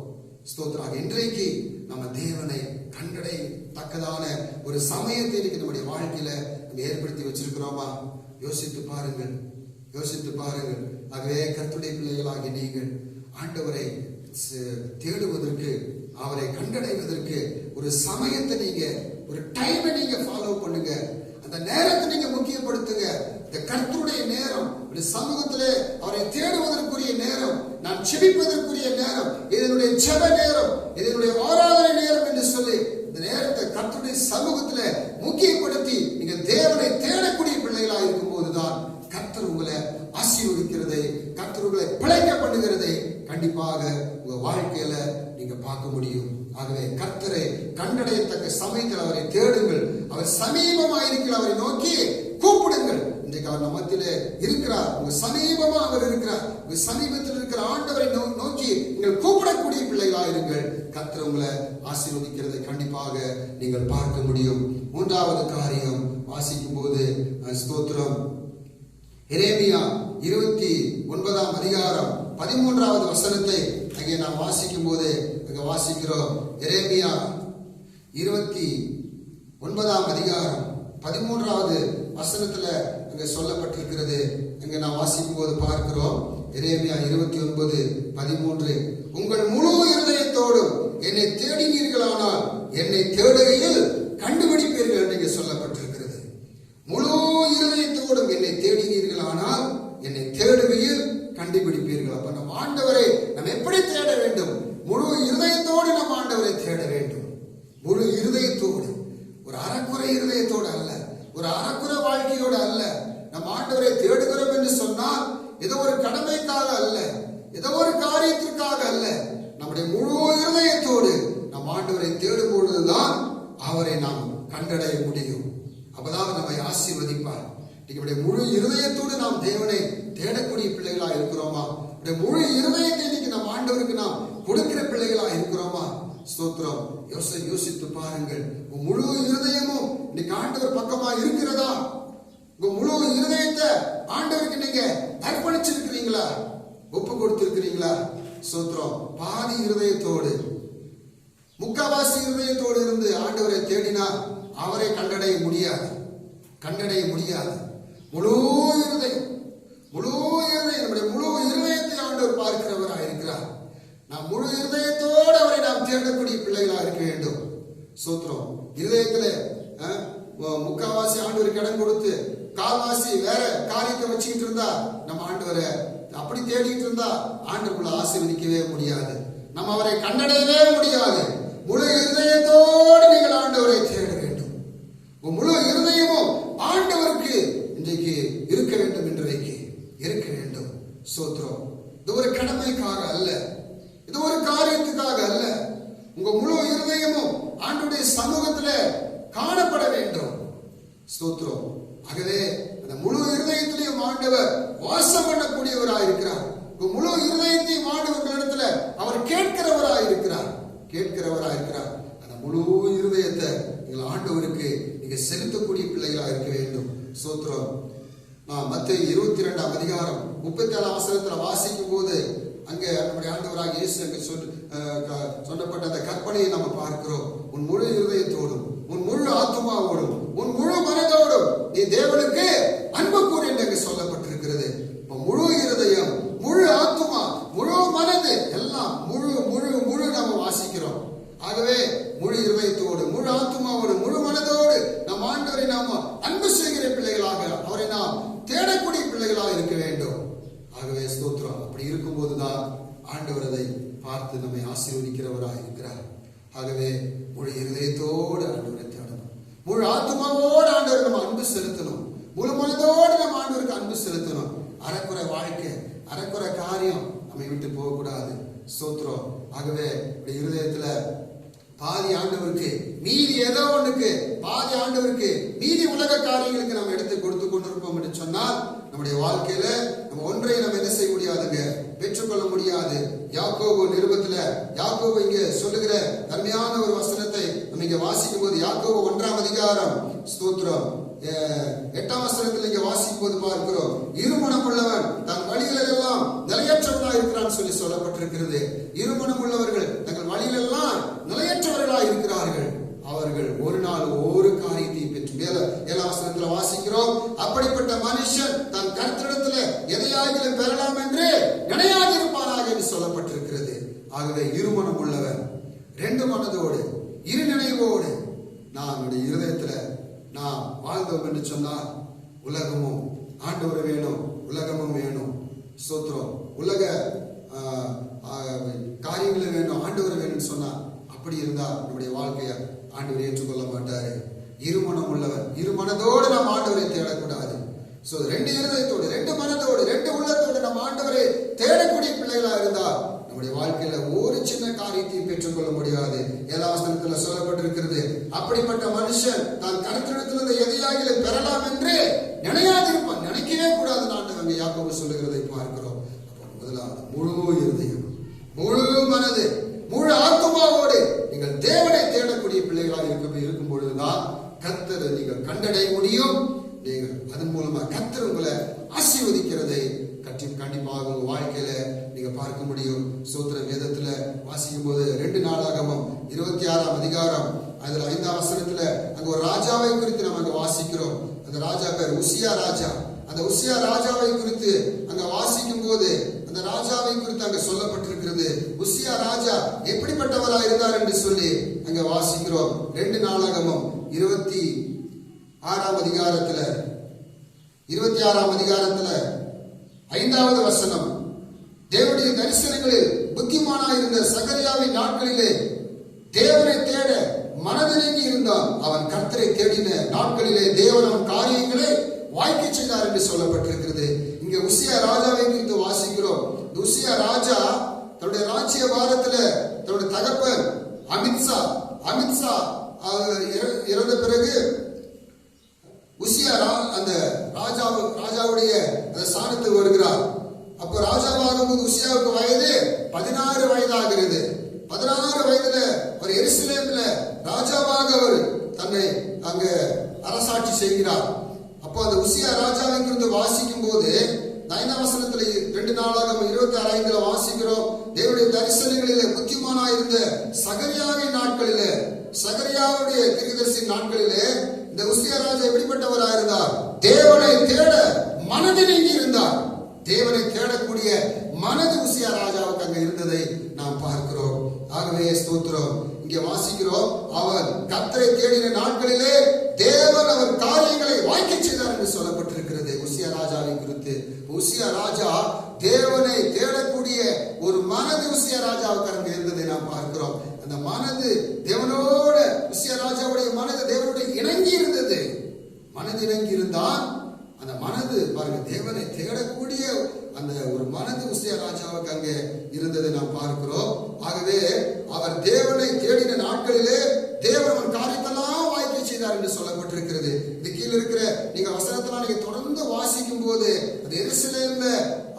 ஸ்தோத்திரம். இன்றைக்கு நம்ம தேவனை கண்டடை தக்கதான ஒரு சமயத்தை இன்னைக்கு நம்முடைய வாழ்க்கையில நம்ம ஏற்படுத்தி வச்சிருக்கிறோமா? யோசித்து பாருங்கள், யோசித்து பாருங்கள். ஆகவே கர்த்தருடைய பிள்ளைகளாகி நீங்கள் ஆண்டவரை தேடுவதற்கு, அவரை கண்டடைவதற்கு ஒரு சமயத்தை நீங்க, ஒரு டைமை நீங்க ஃபாலோ பண்ணுங்க. அந்த நேரத்தை நீங்க முக்கியப்படுத்துங்க. இந்த கர்த்தருடைய நேரம், ஒரு சமூகத்திலே அவரை தேடுவதற்குரிய நேரம், நான் செபிப்பதற்குரிய நேரம், இதனுடைய ஜெப நேரம், இதனுடைய ஆராதனை நேரம் என்று சொல்லி இந்த நேரத்தை கர்த்தருடைய சமூகத்திலே முக்கியப்படுத்தி நீங்க தேவனை தேடக்கூடிய பிள்ளைகளா இருக்கும் போதுதான் கர்த்தர் உங்களை ஆசீர்வதிக்கிறதை, கர்த்தர் உங்களை பிழைக்க பண்ணுகிறதை கண்டிப்பாக உங்க வாழ்க்கையில நீங்க பார்க்க முடியும். ஆகவே கர்த்தரை கண்டடையத்தக்க சமயத்தில் அவரை தேடுங்கள். அவர் சமீபமாயிருக்கிற அவரை நோக்கி கூப்பிடுங்கள். இன்றைக்கு அவர் நம்மத்திலே இருக்கிறார், உங்க சமீபமா அவர் இருக்கிறார். உங்க சமீபத்தில் இருக்கிற ஆண்டவரை நோக்கி நீங்கள் கூப்பிடக்கூடிய பிள்ளைகளாயிருங்கள். கர்த்தர் உங்களை ஆசீர்வதிக்கிறதை கண்டிப்பாக நீங்கள் பார்க்க முடியும். 3வது காரியம் வாசிக்கும் போது ஸ்தோத்திரம், எரேமியா 29ஆம் அதிகாரம் 13வது வசனத்தை அங்கே நாம் வாசிக்கும் போது அங்க வாசிக்கிறோம். எரேமியா 29ஆம் அதிகாரம் 13வது வசனத்துல அங்க சொல்லப்பட்டிருக்கிறது. அங்க நாம் வாசிக்கும் போது பார்க்கிறோம். எரேமியா 29:13, உங்கள் முழு இருதயத்தோடும் என்னை தேடினீர்களானால் என்னை தேடுகையில் கண்டுபிடிப்பீர்கள் என்று சொல்லப்பட்டிருக்கிறது. முழு இருதயத்தோடும் என்னை தேடினீர்களானால் என்னை தேடுகையில் கண்டுபிடிப்பீர்கள். அப்ப நம் ஆண்டவரை நாம் எப்படி தேட வேண்டும்? முழு இருதயத்தோடு நம் ஆண்டவரை தேட வேண்டும். முழு இருதயத்தோடு, ஒரு அறக்குறை இருதயத்தோடு அல்ல, ஒரு அறக்குறை வாழ்க்கையோடு அல்ல. நம் ஆண்டவரை தேடுகிறோம் என்று சொன்னால் ஏதோ ஒரு கடமைக்காக அல்ல, ஏதோ ஒரு காரியத்திற்காக அல்ல. நம்முடைய முழு இருதயத்தோடு நம் ஆண்டவரை தேடும் பொழுதுதான் அவரை நாம் கண்டடைய முடியும். அப்பதான் நம்மை ஆசீர்வதிப்பார். நம்முடைய முழு இருதயத்தோடு நாம் தேவனை தேடக்கூடிய பிள்ளைகளா இருக்கிறோமா? முழு இருதயத்தை இன்னைக்கு நம் ஆண்டவருக்கு நாம் கொடுக்கிற பிள்ளைகளா இருக்கிறோமா? ஸ்தோத்திரம். யோசித்து பாருங்கள். முழு இருதயமும் இன்னைக்கு ஆண்டவர் பக்கமா இருக்கிறதா? உங்க முழு இருதயத்தை ஆண்டவருக்கு நீங்க அர்ப்பணிச்சிருக்கிறீங்களா? ஒப்பு கொடுத்திருக்கிறீங்களா? ஸ்தோத்திரம். பாதி இருதயத்தோடு, முக்காவாசி இருதயத்தோடு இருந்து ஆண்டவரை தேடினா அவரை கண்டடைய முடியாது, கண்டடைய முடியாது. முழு இருதயம், முழு இருதயம், நம்முடைய முழு இருதயத்தை ஆண்டவர் பார்க்கிறவராக இருக்கிறார். நாம் முழு இருதயத்தோடு அவரை நாம் தேடக்கூடிய பிள்ளைகளாக இருக்க வேண்டும். சூத்திரம். இருதயத்துல முக்காவாசி ஆண்டவருக்கு இடம் கொடுத்து கால்வாசி வேற காரியத்தை வச்சுக்கிட்டு இருந்தா நம்ம ஆண்டவரை அப்படி தேடிட்டு இருந்தா ஆண்டவருக்குள்ள ஆசீர்வதிக்கவே முடியாது, நம்ம அவரை கண்டடையவே முடியாது. முழு இருதயத்தோடு நீங்கள் ஆண்டவரை தேட வேண்டும். முழு இருதயமும் ஆண்டவருக்கு இன்றைக்கு இருக்க வேண்டும், இன்றைக்கு இருக்க வேண்டும். சோத்ரம். இது ஒரு கடமைக்காக அல்ல, இது ஒரு காரியத்துக்காக அல்ல. உங்க முழு இருதயமும் ஆண்டவருடைய சமூகத்துல காணப்பட வேண்டும். ஸ்தோத்திரம். ஆகவே அந்த முழு இருதயத்திலையும் ஆண்டவர் வாசம் பண்ணக்கூடியவராயிருக்கிறார். முழு இருதயத்தையும் ஆண்டவர்களிடத்துல அவர் கேட்கிறவராயிருக்கிறார், கேட்கிறவராயிருக்கிறார். அந்த முழு இருதயத்தை நீங்கள் ஆண்டவருக்கு நீங்க செலுத்தக்கூடிய பிள்ளைகளா இருக்க வேண்டும். ஸ்தோத்திரம். மத்தேயு 22ஆம் அதிகாரம் 37ஆம் வசனத்துல வாசிக்கும் போது அங்கே நம்முடைய ஆண்டவராக இயேசு சொல்லப்பட்ட அந்த கற்பனையை நம்ம பார்க்கிறோம். உன் முழு இருதயத்தோடும், உன் முழு ஆத்மாவோடும், உன் முழு மனதோடும் நீ தேவனுக்கு அன்பு கூறு என்று சொல்லப்பட்டிருக்கிறது. முழு இருதயம், முழு ஆத்மா, முழு மனது எல்லாம் முழு முழு முழு நாம வாசிக்கிறோம். ஆகவே முழு இருதயத்தோடு, முழு ஆத்மாவோடு, முழு மனதோடு நம் ஆண்டவரை நாம அன்பு செய்கிற பிள்ளைகளாக, அவரை நாம் தேடக்கூடிய பிள்ளைகளாக இருக்க வேண்டும். ஆகவே ஸ்தோத்திரம். அப்படி இருக்கும் போதுதான் ஆண்டவர் அதை பார்த்து நம்மை ஆசீர்வதிக்கிறவராக இருக்கிறார். ஆகவே முழு இருதயத்தோடு ஆண்டவரை தேடணும், முழு ஆத்மாவோடு ஆண்டவர் நம்ம அன்பு செலுத்தணும், முழு மனதோடு நம்ம ஆண்டவருக்கு அன்பு செலுத்தணும். அரைக்குறை வாழ்க்கை, அரைக்குறை காரியம் நம்மை விட்டு போகக்கூடாது. ஸ்தோத்திரம். ஆகவே இருதயத்துல பாதி ஆண்டவருக்கு, மீதி ஏதோ ஒண்ணுக்கு, பாதி ஆண்டவருக்கு, மீதி உலக காரியங்களுக்கு நம்ம எடுத்து கொடுத்து கொண்டிருப்போம் என்று சொன்னால் நம்முடைய வாழ்க்கையில நம்ம ஒன்றை நம்ம என்ன செய்ய முடியாதுங்க, பெற்றுக்கொள்ள முடியாது. யாக்கோபு நிருபத்துல யாக்கோபு இங்க சொல்லுகிற அருமையான ஒரு வசனத்தை நம்ம இங்க வாசிக்கும் போது, யாக்கோபு 1ஆம் அதிகாரம் ஸ்தோத்திரம் 8ஆம் வசனத்தில் இங்க வாசிக்கும் போது பார்க்கிறோம், இருமனம் உள்ளவன் தன் வழிகளெல்லாம் நிலையற்றவனாக இருக்கிறான் சொல்லி சொல்லப்பட்டிருக்கிறது. இருமனம் உள்ளவர்கள் தங்கள் வழிகளெல்லாம் நிலையற்றவர்களாக இருக்கிறார்கள். அவர்கள் ஒரு நாள் ஒரு காரியத்தையும் பெற்று 7ஆம் வசனத்துல வாசிக்கிறோம், அப்படிப்பட்ட மனுஷன் தன் கர்த்தரிடத்துல எதையாகிலும் பெறலாம் என்று நினையாதிருப்பானாக என்று சொல்லப்பட்டிருக்கிறது. ஆகவே இருமனம் உள்ளவன், ரெண்டு மனதோடு, இரு நினைவோடு நம்முடைய இருதயத்துல நாம் வாழ்ந்தோம் என்று சொன்னால் உலகமும் ஆண்டவர் வேணும், உலகமும் வேணும். சோத்திரம். உலக காரியங்களும் வேணும், ஆண்டவர் வேணும்னு சொன்னா அப்படி இருந்தா நம்முடைய வாழ்க்கையை ஆண்டவர் ஏற்றுக்கொள்ள மாட்டாரு. இருமனம் உள்ளவன், இரு மனதோடு நாம் ஆண்டவரை தேடக்கூடாது. சோ ரெண்டு இருதயத்தோடு, ரெண்டு மனதோடு, ரெண்டு உள்ளத்தோடு நாம் ஆண்டவரை தேடக்கூடிய பிள்ளைகளா இருந்தா நம்முடைய வாழ்க்கையில ஒரு சின்ன காரியத்தையும் பெற்றுக்கொள்ள முடியாது. 7ஆம் வசனத்துல சொல்லப்பட்டிருக்கிறது, அப்படிப்பட்ட மனுஷன் தான் கர்த்தரிடத்திலிருந்து எதையாகிலும் பெறலாம் என்று நினையாதிருப்பான். நினைக்கவே கூடாது. ஆண்டவர் யாக்கோபு சொல்லுகிறதை பார்க்கிறோம். முதலாவது முழு இருதயம், முழு மனது, முழு ஆத்மாவோடு நீங்கள் தேவனை தேடக்கூடிய பிள்ளைகளாக இருக்கும் பொழுதுதான் கர்த்தரை நீங்கள் கண்டடைய முடியும். நீங்கள் அதன் மூலமா கர்த்தர் உங்களை ஆசீர்வதிக்கிறதை கண்டிப்பாக உங்க வாழ்க்கையில நீங்க பார்க்க முடியும். சூத்திர வேதத்துல வாசிக்கும் போது 2 நாளாகமம் 26ஆம் அதிகாரம் அதுல 5ஆம் வசனத்துல அங்க ஒரு ராஜாவை குறித்து நம்ம அங்க வாசிக்கிறோம். அந்த ராஜா பேர் உசியா ராஜா. அந்த உசியா ராஜாவை குறித்து அங்க வாசிக்கும் போது அந்த ராஜாவை குறித்து அங்க சொல்லப்பட்டிருக்கிறது. உசியா ராஜா எப்படிப்பட்டவரா இருந்தார் என்று சொல்லி அங்க வாசிக்கிறோம். 2 நாளாகமம் 26ஆம் அதிகாரத்துல 5வது வசனம், தேவனுடைய தரிசனங்களில் புத்திமானாயிருந்த சகரியாவின் நாட்களிலே தேவனை தேட மனதிறங்கி இருந்தான். அவன் கர்த்தரை தேடின நாட்களிலே தேவன் அவன் காரியங்களை வாய்க்க செய்தார் என்று சொல்லப்பட்டிருக்கிறது. இங்க உசியா ராஜாவை குறித்து வாசிக்கிறோம். உசியா ராஜா தன்னுடைய ராஜ்ய பாரத்துல தன்னுடைய தகப்பன் அமித்ஷா இறந்த பிறகு உசியா அந்த ராஜாவுடைய அந்த ஸ்தானத்துக்கு வருகிறார். அப்போ ராஜாவாகும் போது உசியாவுக்கு வயது 16 வயதாகிறது. 16 வயதுல ஒரு எருசலேம்ல ராஜாவாக அவர் தன்னை அங்க அரசாட்சி செய்கிறார். அப்போ அந்த உசியா ராஜாவை குறித்து வாசிக்கும் போது 9ஆம் வசனத்துல 2 நாளாகமம் 26:5 வாசிக்கிறோம். தேவனுடைய தரிசனங்களிலே புத்திமானாயிருந்த சகரியாவின் நாட்களிலே, சகரியாவுடைய தீர்க்கதரிசி நாட்களிலே இந்த உசியா ராஜா எப்படிப்பட்டவராக இருந்தார்? தேவனை தேட மனதில் இருந்தார். தேவனை தேடக்கூடிய மனது உசியா ராஜாவுக்கு அங்க இருந்ததை நாம் பார்க்கிறோம். ஆகவே ஸ்தோத்திரம். இங்கே வாசிக்கிறோம், அவர் கர்த்தரை தேடின நாட்களிலே தேவன் அவர் காரியங்களை வாய்க்க செய்தார் என்று சொல்லப்பட்டிருக்கிறது உசியா ராஜாவை குறித்து. உசியா ராஜா தேவனை தேடக்கூடிய ஒரு மனது உசியா ராஜாவுக்கு அங்க இருந்ததை நாம் பார்க்கிறோம். அந்த மனது தேவனோட, உசியா ராஜாவுடைய மனது தேவனோட இணங்கி இருந்தது. மனது இணங்கி இருந்தால் அந்த மனது பாருங்க, தேவனை தேடக்கூடிய அந்த ஒரு மனது உசியா ராஜாவுக்கு அங்கே இருந்ததை நாம் பார்க்கிறோம். ஆகவே அவர் தேவனை தேடின நாட்களிலே தேவன் காரியத்தெல்லாம் வாய்க்க செய்தார் என்று சொல்லப்பட்டிருக்கிறது. இது கீழே இருக்கிற நீங்க வசனத்தெல்லாம் நீங்க தொடர்ந்து வாசிக்கும் போது அது எருசலேம்ல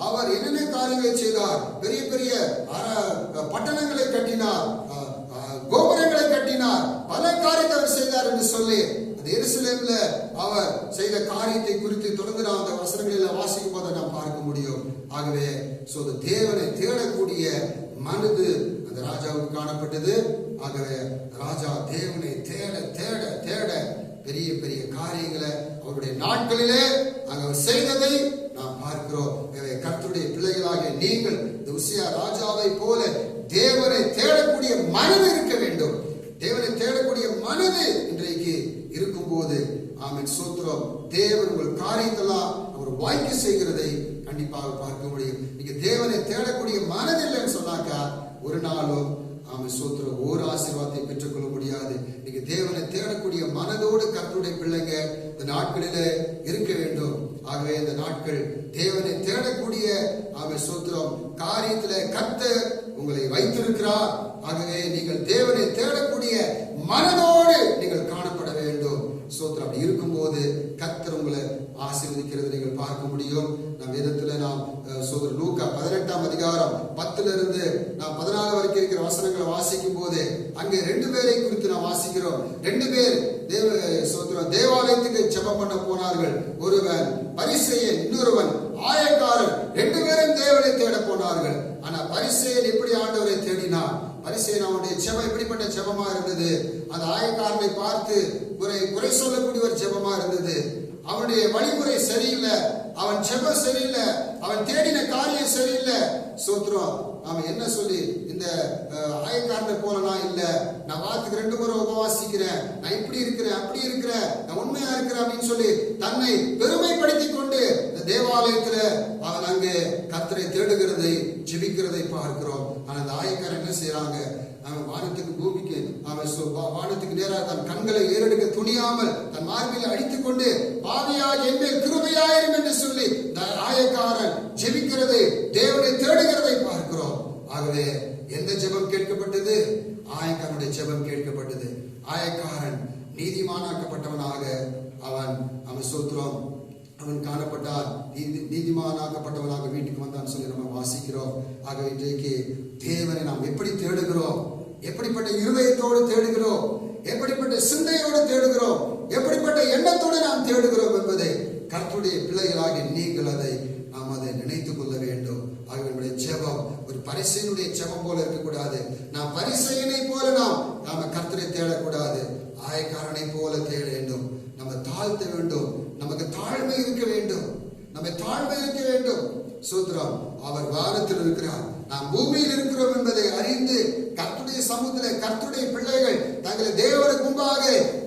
அவர் என்னென்ன காரியங்களை செய்தார், பெரிய பெரிய பட்டணங்களை கட்டினார், கோபுரங்களை கட்டினார், பல காரியத்தை அவர் செய்தார் என்று சொல்லி எருசலேம்ல அவர் செய்த காரியத்தை குறித்து தொடர்ந்து நாம் அந்த வசனங்களில் வாசிக்கும் போது நாம் பார்க்க முடியும். ஆகவே தேவனை தேடக்கூடிய மனது அந்த ராஜாவுக்கு காணப்பட்டது. ஆகவே ராஜா தேவனை தேட தேட தேட பெரிய பெரிய காரியங்களை அவருடைய நாட்களிலே அங்க செய்ததை நாம் பார்க்கிறோம். கர்த்தருடைய பிள்ளைகளாக நீங்கள் இந்த உசியா ராஜாவை போல தேவனை தேடக்கூடிய மனது இருக்க வேண்டும். தேவனை தேடக்கூடிய மனது இன்றைக்கு இருக்கும் போது ஆமென் சோத்திரம், தேவன் உங்கள் காரியத்தெல்லாம் அவர் வாய்க்க செய்கிறதை கண்டிப்பாக பார்க்க முடியும். நீங்க தேவனை தேடக்கூடிய மனது இல்லைன்னு சொன்னாக்கா ஒரு நாளும் ஆமென் சோத்திரம் ஒரு ஆசீர்வாதத்தை பெற்றுக்கொள்ள முடியாது. நீங்க தேவனை தேடக்கூடிய மனதோடு கர்த்தருடைய பிள்ளைங்க இந்த நாட்களிலே இருக்க வேண்டும். ஆகவே இந்த நாட்கள் தேவனை தேடக்கூடிய ஆமென் சோத்திரம் காரியத்திலே கர்த்தர் உங்களை வைத்திருக்கிறார். ஆகவே நீங்கள் தேவனை தேடக்கூடிய மனதோடு நீங்கள் காணப்பட வேண்டும். சோத்திரம். அப்படி இருக்கும்போது கர்த்தர் உங்களை ஆசீர்வதிக்கிறது நீங்கள் பார்க்க முடியும். நம் வேதத்துல நாம் சோதரர் லூக்கா 18ஆம் அதிகாரம் 10ல இருந்து நாம் 14 வரைக்கும் இருக்கிற வசனங்களை வாசிக்கும் போது அங்கே 2 பேரை குறித்து நாம் வாசிக்கிறோம். 2 பேர் தேவாலயத்துக்கு ஜெபம் பண்ண போனார்கள். ஒருவன் பரிசேயன், இன்னொருவன் ஆயக்காரன். 2 பேரும் தேவனை தேட போனார்கள். ஆனா பரிசேயன் எப்படி ஆண்டவரை தேடினார்? பரிசேயன் அவனுடைய ஜெபம் எப்படிப்பட்ட ஜெபமா இருந்தது? அந்த ஆயக்காரனை பார்த்து குறை சொல்லக்கூடிய ஒரு ஜெபமா இருந்தது. அவனுடைய வழிமுறை சரியில்லை, அவன் ஜெபம் சரியில்லை, அவன் தேடின காரியம் சரியில்லை. சோத்ரம் அவன் என்ன சொல்லி இந்த ஆயக்காரனை போல நான் இல்ல, நான் வாரத்துக்கு 2 முறை உபவாசிக்கிறேன், நான் இப்படி இருக்கிறேன் அப்படி இருக்கிறேன், நான் உண்மையா இருக்கிறேன் அப்படின்னு சொல்லி தன்னை பெருமைப்படுத்தி கொண்டு இந்த தேவாலயத்துல அவன் அங்கே கர்த்தரை தேடுகிறதை ஜெபிக்கிறதை பார்க்கிறோம். ஆனா அந்த ஆயக்காரன் என்ன செய்யறாங்க? அவன் வானத்துக்கு பூமிக்கு அவன் வானத்துக்கு நேராக தன் கண்களை ஏறெடுக்க துணியாமல் தன் மார்பில் அடித்துக் கொண்டு பாவியாக என் மேல் கிருபையாயிரும் என்று சொல்லி இந்த ஆயக்காரன் ஜெபிக்கிறதை தேவனை தேடுகிறதை பார்க்கிறோம். ஆகவே எந்த ஜெபம் கேட்கப்பட்டது? ஆயக்காரனுடைய ஜெபம் கேட்கப்பட்டது. ஆயக்காரன் நீதிமானாக்கப்பட்டவனாக அவன் சோத்திரம் அவன் காணப்பட்டான். நீதிமானாக்கப்பட்டவனாக வீட்டுக்கு வந்தான் சொல்லி நம்ம வாசிக்கிறோம். ஆகவே இன்றைக்கு தேவனை நாம் எப்படி தேடுகிறோம்? எப்படிப்பட்ட இருதயத்தோடு தேடுகிறோம்? எப்படிப்பட்ட சிந்தையோடு தேடுகிறோம்? எப்படிப்பட்ட எண்ணத்தோடு நாம் தேடுகிறோம் என்பதை கர்த்தருடைய பிள்ளைகளாக நீங்கள் நாம் அதை நினைத்துக் கொள்ள வேண்டும். ஆகவே ஜெபம் ஒரு பரிசையினுடைய ஜெபம் போல இருக்கக்கூடாது. நாம் பரிசையினை போல நாம கர்த்தரை தேடக்கூடாது. ஆயக்காரனை போல தேட வேண்டும். நம்ம தாழ்த்த வேண்டும். நமக்கு தாழ்மை இருக்க வேண்டும். நம்ம தாழ்மை இருக்க வேண்டும். சூத்திரம் அவர் வானத்தில் இருக்கிறார், நாம் பூமியில் இருக்கிறோம் என்பதை அறிந்து கர்த்தருடைய சமூகத்தில் கர்த்தருடைய பிள்ளைகள் தங்களை தேவனுக்கு முன்பாக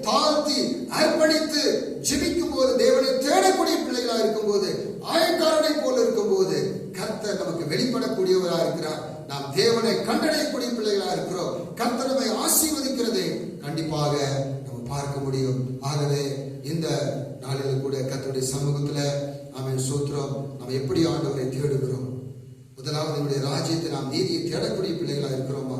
தாழ்த்தி அர்ப்பணித்து ஜெபிக்கும் போது, தேவனை தேடக்கூடிய பிள்ளைகளாக இருக்கும் போது, ஆயக்காரனை போல இருக்கும் போது கர்த்தர் நமக்கு வெளிப்படக்கூடியவராக இருக்கிறார். நாம் தேவனை கண்டடையக்கூடிய பிள்ளைகளாக இருக்கிறோம். கர்த்தர் நம்மை ஆசீர்வதிக்கிறதை கண்டிப்பாக நம்ம பார்க்க முடியும். ஆகவே இந்த நாளில் கூட கர்த்தருடைய சமூகத்துல ஆமென் சோத்திரம் நாம் எப்படி ஆண்டவரை தேடுகிறோம்? முதலாவது நம்முடைய ராஜ்யத்தை நாம் நீதியை தேடக்கூடிய பிள்ளைகளா இருக்கிறோமா?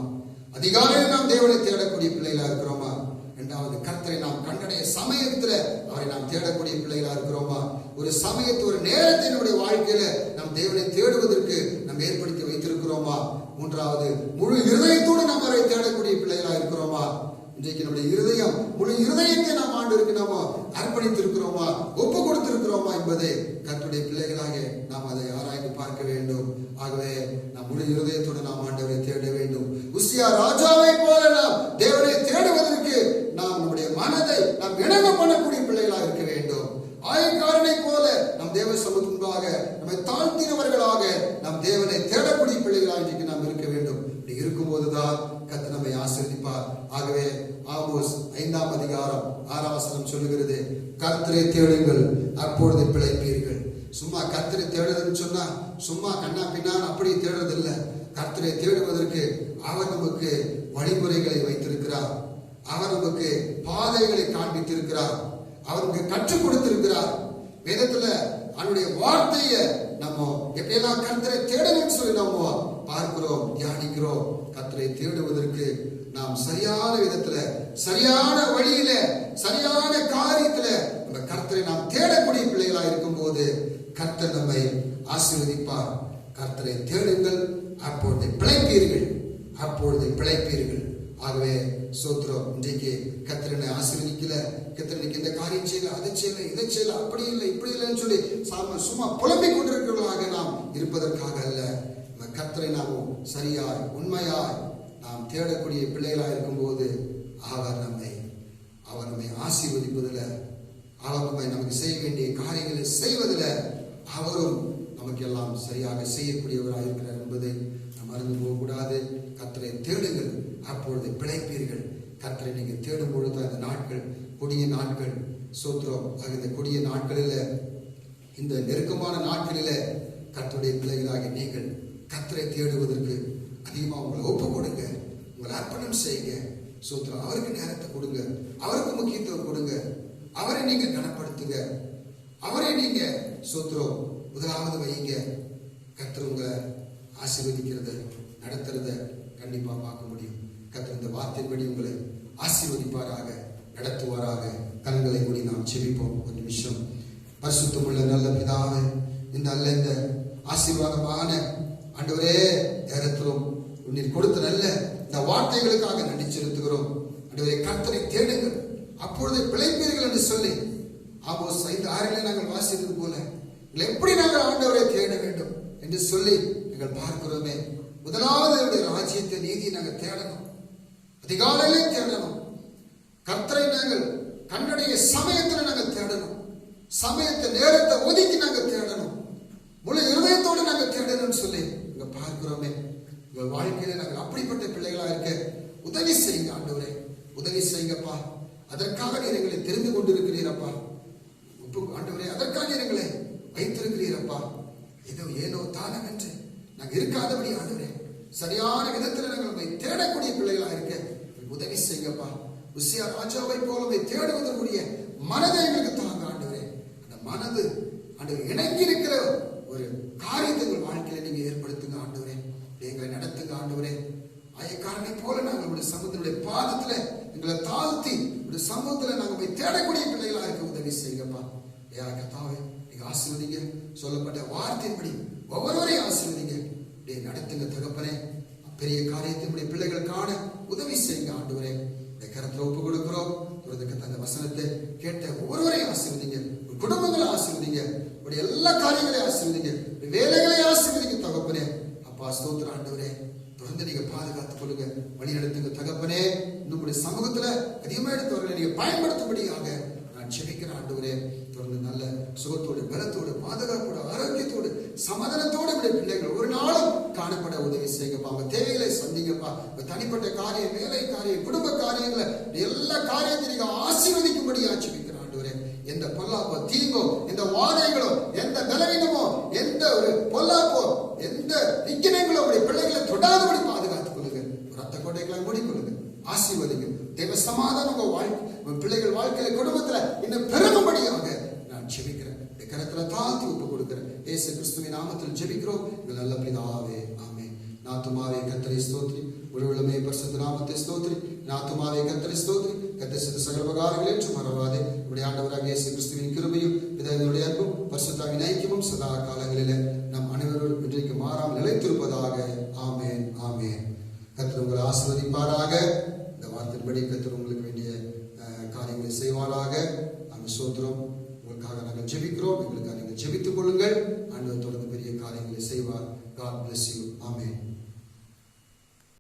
அதிகாலையில் நாம் தேவனை தேடக்கூடிய பிள்ளைகளா இருக்கிறோமா? இரண்டாவது கர்த்தரை நாம் கண்டடைய சமயத்துல அவரை நாம் தேடக்கூடிய பிள்ளைகளா இருக்கிறோமா? ஒரு சமயத்து ஒரு நேரத்தை நம்முடைய வாழ்க்கையில நாம் தேவனை தேடுவதற்கு நாம் ஏற்படுத்தி வைத்திருக்கிறோமா? மூன்றாவது முழு இருதயத்தோடு நாம் அவரை தேடக்கூடிய பிள்ளைகளா இருக்கிறோமா? இன்றைக்கு நம்முடைய இருதயம் முழு இருதயத்தை நாம் ஆண்டவருக்கு நாம அர்ப்பணித்திருக்கிறோமா, ஒப்பு கொடுத்திருக்கிறோமா என்பதை கர்த்தருடைய பிள்ளைகளாக நாம் அதை ஆராய்ந்து பார்க்க வேண்டும். ஆகவே நாம் முழு இருதயத்தோடு நாம் ஆண்டவரை தேட வேண்டும். உசியா ராஜாவை போல நாம் தேவனை தேடுவதற்கு நாம் நம்முடைய மனதை நாம் இணங்க பண்ணக்கூடிய பிள்ளைகளாக இருக்க வேண்டும். ஆயக்காரனை கர்த்தரை தேடுங்கள், அப்பொழுது பிழைப்பீர்கள். சும்மா கர்த்தரை தேடுறதுன்னு சொன்னா சும்மா கண்ணா பின்னான் அப்படி தேடுறது இல்லை. கர்த்தரை தேடுவதற்கு அவர் நமக்கு வழிமுறைகளை வைத்திருக்கிறார். அவர் நமக்கு பாதைகளை காண்பித்திருக்கிறார். அவர் நமக்கு கற்றுக் கொடுத்திருக்கிறார். வேதத்துல அவருடைய வார்த்தையை நம்ம எப்படியெல்லாம் கர்த்தரை தேடணும்னு சொல்லி நம்ம பார்க்கிறோம், தியானிக்கிறோம். கர்த்தரை தேடுவதற்கு நாம் சரியான விதத்துல, சரியான வழியில, சரியான காரியத்துல நம்ம கர்த்தரை நாம் தேடக்கூடிய பிள்ளைகளா இருக்கும் போது கர்த்தர் நம்மை ஆசீர்வதிப்பார். கர்த்தரை தேடுங்கள், அப்பொழுது பிழைப்பீர்கள், அப்பொழுது பிழைப்பீர்கள். ஆகவே சோத்ரம், இன்றைக்கு கர்த்தரனை ஆசீர்வதிக்கல, கர்த்தரனுக்கு இந்த காரியம் செய்யல, அதை செய்யல, இதை செய்யல, அப்படி இல்லை இப்படி இல்லைன்னு சொல்லி சும்மா புலம்பிக் கொண்டிருக்கிறவர்களாக நாம் இருப்பதற்காக அல்ல. கர்த்தரை நாம் சரியாய் உண்மையாய் நாம் தேடக்கூடிய பிள்ளைகளாக இருக்கும் போது அவர் நம்மை ஆசீர்வதிப்பதில், அவர் நம்மை நமக்கு செய்ய வேண்டிய காரியங்களை செய்வதில் அவரும் நமக்கு எல்லாம் சரியாக செய்யக்கூடியவராக இருக்கிறார் என்பதை நாம் மறந்து போகக்கூடாது. கர்த்தரை தேடுங்கள், அப்பொழுது பிழைப்பீர்கள். கர்த்தரை நீங்க தேடும் பொழுது அந்த நாட்கள் கொடிய நாட்கள், சோத்ரம், இந்த கொடிய நாட்களில், இந்த நெருக்கமான நாட்களில கர்த்தருடைய பிள்ளைகளாக நீங்கள் கர்த்தரை தேடுவதற்கு அதிகமாக உங்களை ஒப்பு கொடுங்க, உங்களை அர்ப்பணம் செய்யுங்க. சோத்ரம், அவருக்கு நேரத்தை கொடுங்க, அவருக்கு முக்கியத்துவம் கொடுங்க, அவரை நீங்க கனப்படுத்துங்க, அவரை நீங்க சோத்ரம் முதலாவது வைங்க. கர்த்தர் உங்களை ஆசீர்வதிக்கிறத நடத்துறத கண்டிப்பா பார்க்க முடியும். கர்த்தர் இந்த வார்த்தையின்படி உங்களை ஆசீர்வதிப்பாராக, நடத்துவாராக. கண்களை மூடி நாம் செபிப்போம் ஒரு நிமிஷம். பரிசுத்தமுள்ள நல்ல பிதாவே, இந்த நல்ல இந்த ஆசீர்வாதமான ஆண்டவரே நேரத்திலும் நீர் கொடுத்த நல்ல இந்த வார்த்தைகளுக்காக நன்றி செலுத்துகிறோம். ஆண்டவரே, கர்த்தரை தேடுங்கள், அப்பொழுது பிழைப்பீர்கள் என்று சொல்லி ஆமோஸ் 5:6 நாங்கள் வாசித்தது போல எப்படி நாங்கள் ஆண்டவரை தேட வேண்டும் என்று சொல்லி நாங்கள் பார்க்கிறோமே. முதலாவது அவருடைய ராஜ்யத்தை, நீதியை நாங்கள் தேடணும், அதிகாலையிலே தேடணும். கர்த்தரை நாங்கள் கண்ணுடைய சமயத்தில் நாங்கள் தேடணும், சமயத்தை நேரத்தை ஒதுக்கி நாங்கள் தேடணும், முழு இருதயத்தோடு நாங்கள் தேடணும்னு சொல்லி நாங்க பார்க்கிறோமே. உங்கள் வாழ்க்கையில நாங்கள் அப்படிப்பட்ட பிள்ளைகளா இருக்க உதவி செய்யுங்க ஆண்டவரே, உதவி செய்யுங்கப்பா. அதற்காக நீர் எங்களை தெரிந்து கொண்டிருக்கிறீரப்பா ஆண்டவரே, அதற்காக நீர் எங்களை வைத்திருக்கிறீரப்பா. ஏனோ தானம் என்று நாங்கள் இருக்காதபடி ஆண்டவரே, சரியான விதத்தில் நாங்கள் தேடக்கூடிய பிள்ளைகளா இருக்க உதவி செய்யுங்கப்பா. உசியா ராஜாவை போல தேடுவதற்குரிய மனதை எங்களுக்கு தாங்க ஆண்டவரே. அந்த மனது ஆண்டவர் இணங்கி இருக்கிற ஒரு காரியத்தை உங்கள் வாழ்க்கையில நீங்க ஏற்படுத்துங்க ஆண்டவரே. எங்களை நடத்துங்க ஆண்டவரே. ஆயக்காரனை போல நாங்கள் உடைய சமூகத்தினுடைய பாதத்துல எங்களை தாழ்த்தி உடைய சமூகத்துல நாங்கள் போய் தேடக்கூடிய பிள்ளைகளா இருக்க உதவி செய்யுங்கப்பா. கர்த்தாவே, நீங்க ஆசீர்வதிங்க, சொல்லப்பட்ட வார்த்தையின்படி ஒவ்வொருவரையும் ஆசீர்வதிங்க, நடத்துங்க தகப்பனே. பெரிய காரியத்தினுடைய பிள்ளைகள் காண உதவி செய்யுங்க ஆண்டவரே. கரத்துல ஒப்பு கொடுக்கிறோம். அந்த வசனத்தை கேட்ட ஒவ்வொருவரையும் ஆசீர்வதிங்க, குடும்பங்களை ஆசீர்வதிங்க, எல்லா காரியங்களையும் ஆசீர்வதிங்க, வேலைகளை ஆசீர்வதிங்க தகப்பனே. அப்பா ஸ்தோத்திரம் ஆண்டவரே, தொடர்ந்து நீங்க பாதுகாத்துக் கொள்ளுங்க, வழி நடத்துங்க தகப்பனே. நம்முடைய சமூகத்துல அதிகமா எடுத்தவர்களை நீங்க பயன்படுத்தும்படியாக நான் செபிக்கிறேன் ஆண்டவரே. தொடர்ந்து நல்ல சுகத்தோடு, பலத்தோடு, பாதுகாப்போடு, ஆரோக்கியத்தோடு, சமாதானத்தோடு பிள்ளைகள் ஒரு நாளும் காணப்பட உதவி செய்யுங்கப்பா. அவங்க தேவைகளை சந்திங்கப்பா. தனிப்பட்ட காரியம், வேலை காரியம், குடும்ப காரியங்களை, எல்லா காரியத்தையும் நீங்க ஆசீர்வதிக்கும்படியா செபிக்கிறேன் ஆண்டவரே. எந்த பொல்லாப்போ, தீங்கோ, எந்த வாதைகளோ, எந்த பலவீனமோ, எந்த ஒரு பொல்லாப்போ, எந்த விக்கினங்களோ உடைய பிள்ளைகளை தொடாதபடி பாதுகாத்துக் கொள்ளுங்க. ரத்த கோட்டைகளை மூடிக்கொள்ளுங்க, ஆசீர்வதிங்க. தேவ சமாதானம் உங்க பிள்ளைகள் வாழ்க்கையில, குடும்பத்துல இன்னும் பெருகும்படியாக நான் ஜெபிக்கிறேன். கரத்துல தாழ்த்தி ஒப்பு கொடுக்கிறேன். இயேசு கிறிஸ்துவின் நாமத்தில் ஜெபிக்கிறோம் எங்கள் நல்ல பிதாவே, ஆமென். நாத்துமாவே கர்த்தரை ஸ்தோத்திரி, முழுவதுமே பரிசுத்த நாமத்தை ஸ்தோத்திரி. நாத்துமாவே கர்த்தரை ஸ்தோத்திரி, கர்த்தர் செய்த சகல உபகாரங்களை என்று மறவாதே. நம்முடைய ஆண்டவராக இயேசு கிறிஸ்துவின் கிருபையும் பிதாவினுடைய அன்பும் பரிசுத்தாவின் ஐக்கியமும் சதா காலங்களிலே நம் அனைவரும் இன்றைக்கு மாறாமல் நிலைத்திருப்பதாக. ஆமென், ஆமென். கர்த்தர் உங்களை ஆசீர்வதிப்பாராக. இந்த வார்த்தையின்படி கர்த்தர் உங்களுக்கு வேண்டிய காரியங்களை செய்வாராக. நாங்கள் ஸ்தோத்திரம். உங்களுக்காக நாங்கள் ஜெபிக்கிறோம். எங்களுக்காக நீங்கள் ஜெபித்துக் கொள்ளுங்கள். ஆண்டவர் தொடர்ந்து பெரிய காரியங்களை செய்வார். God bless you. Amen.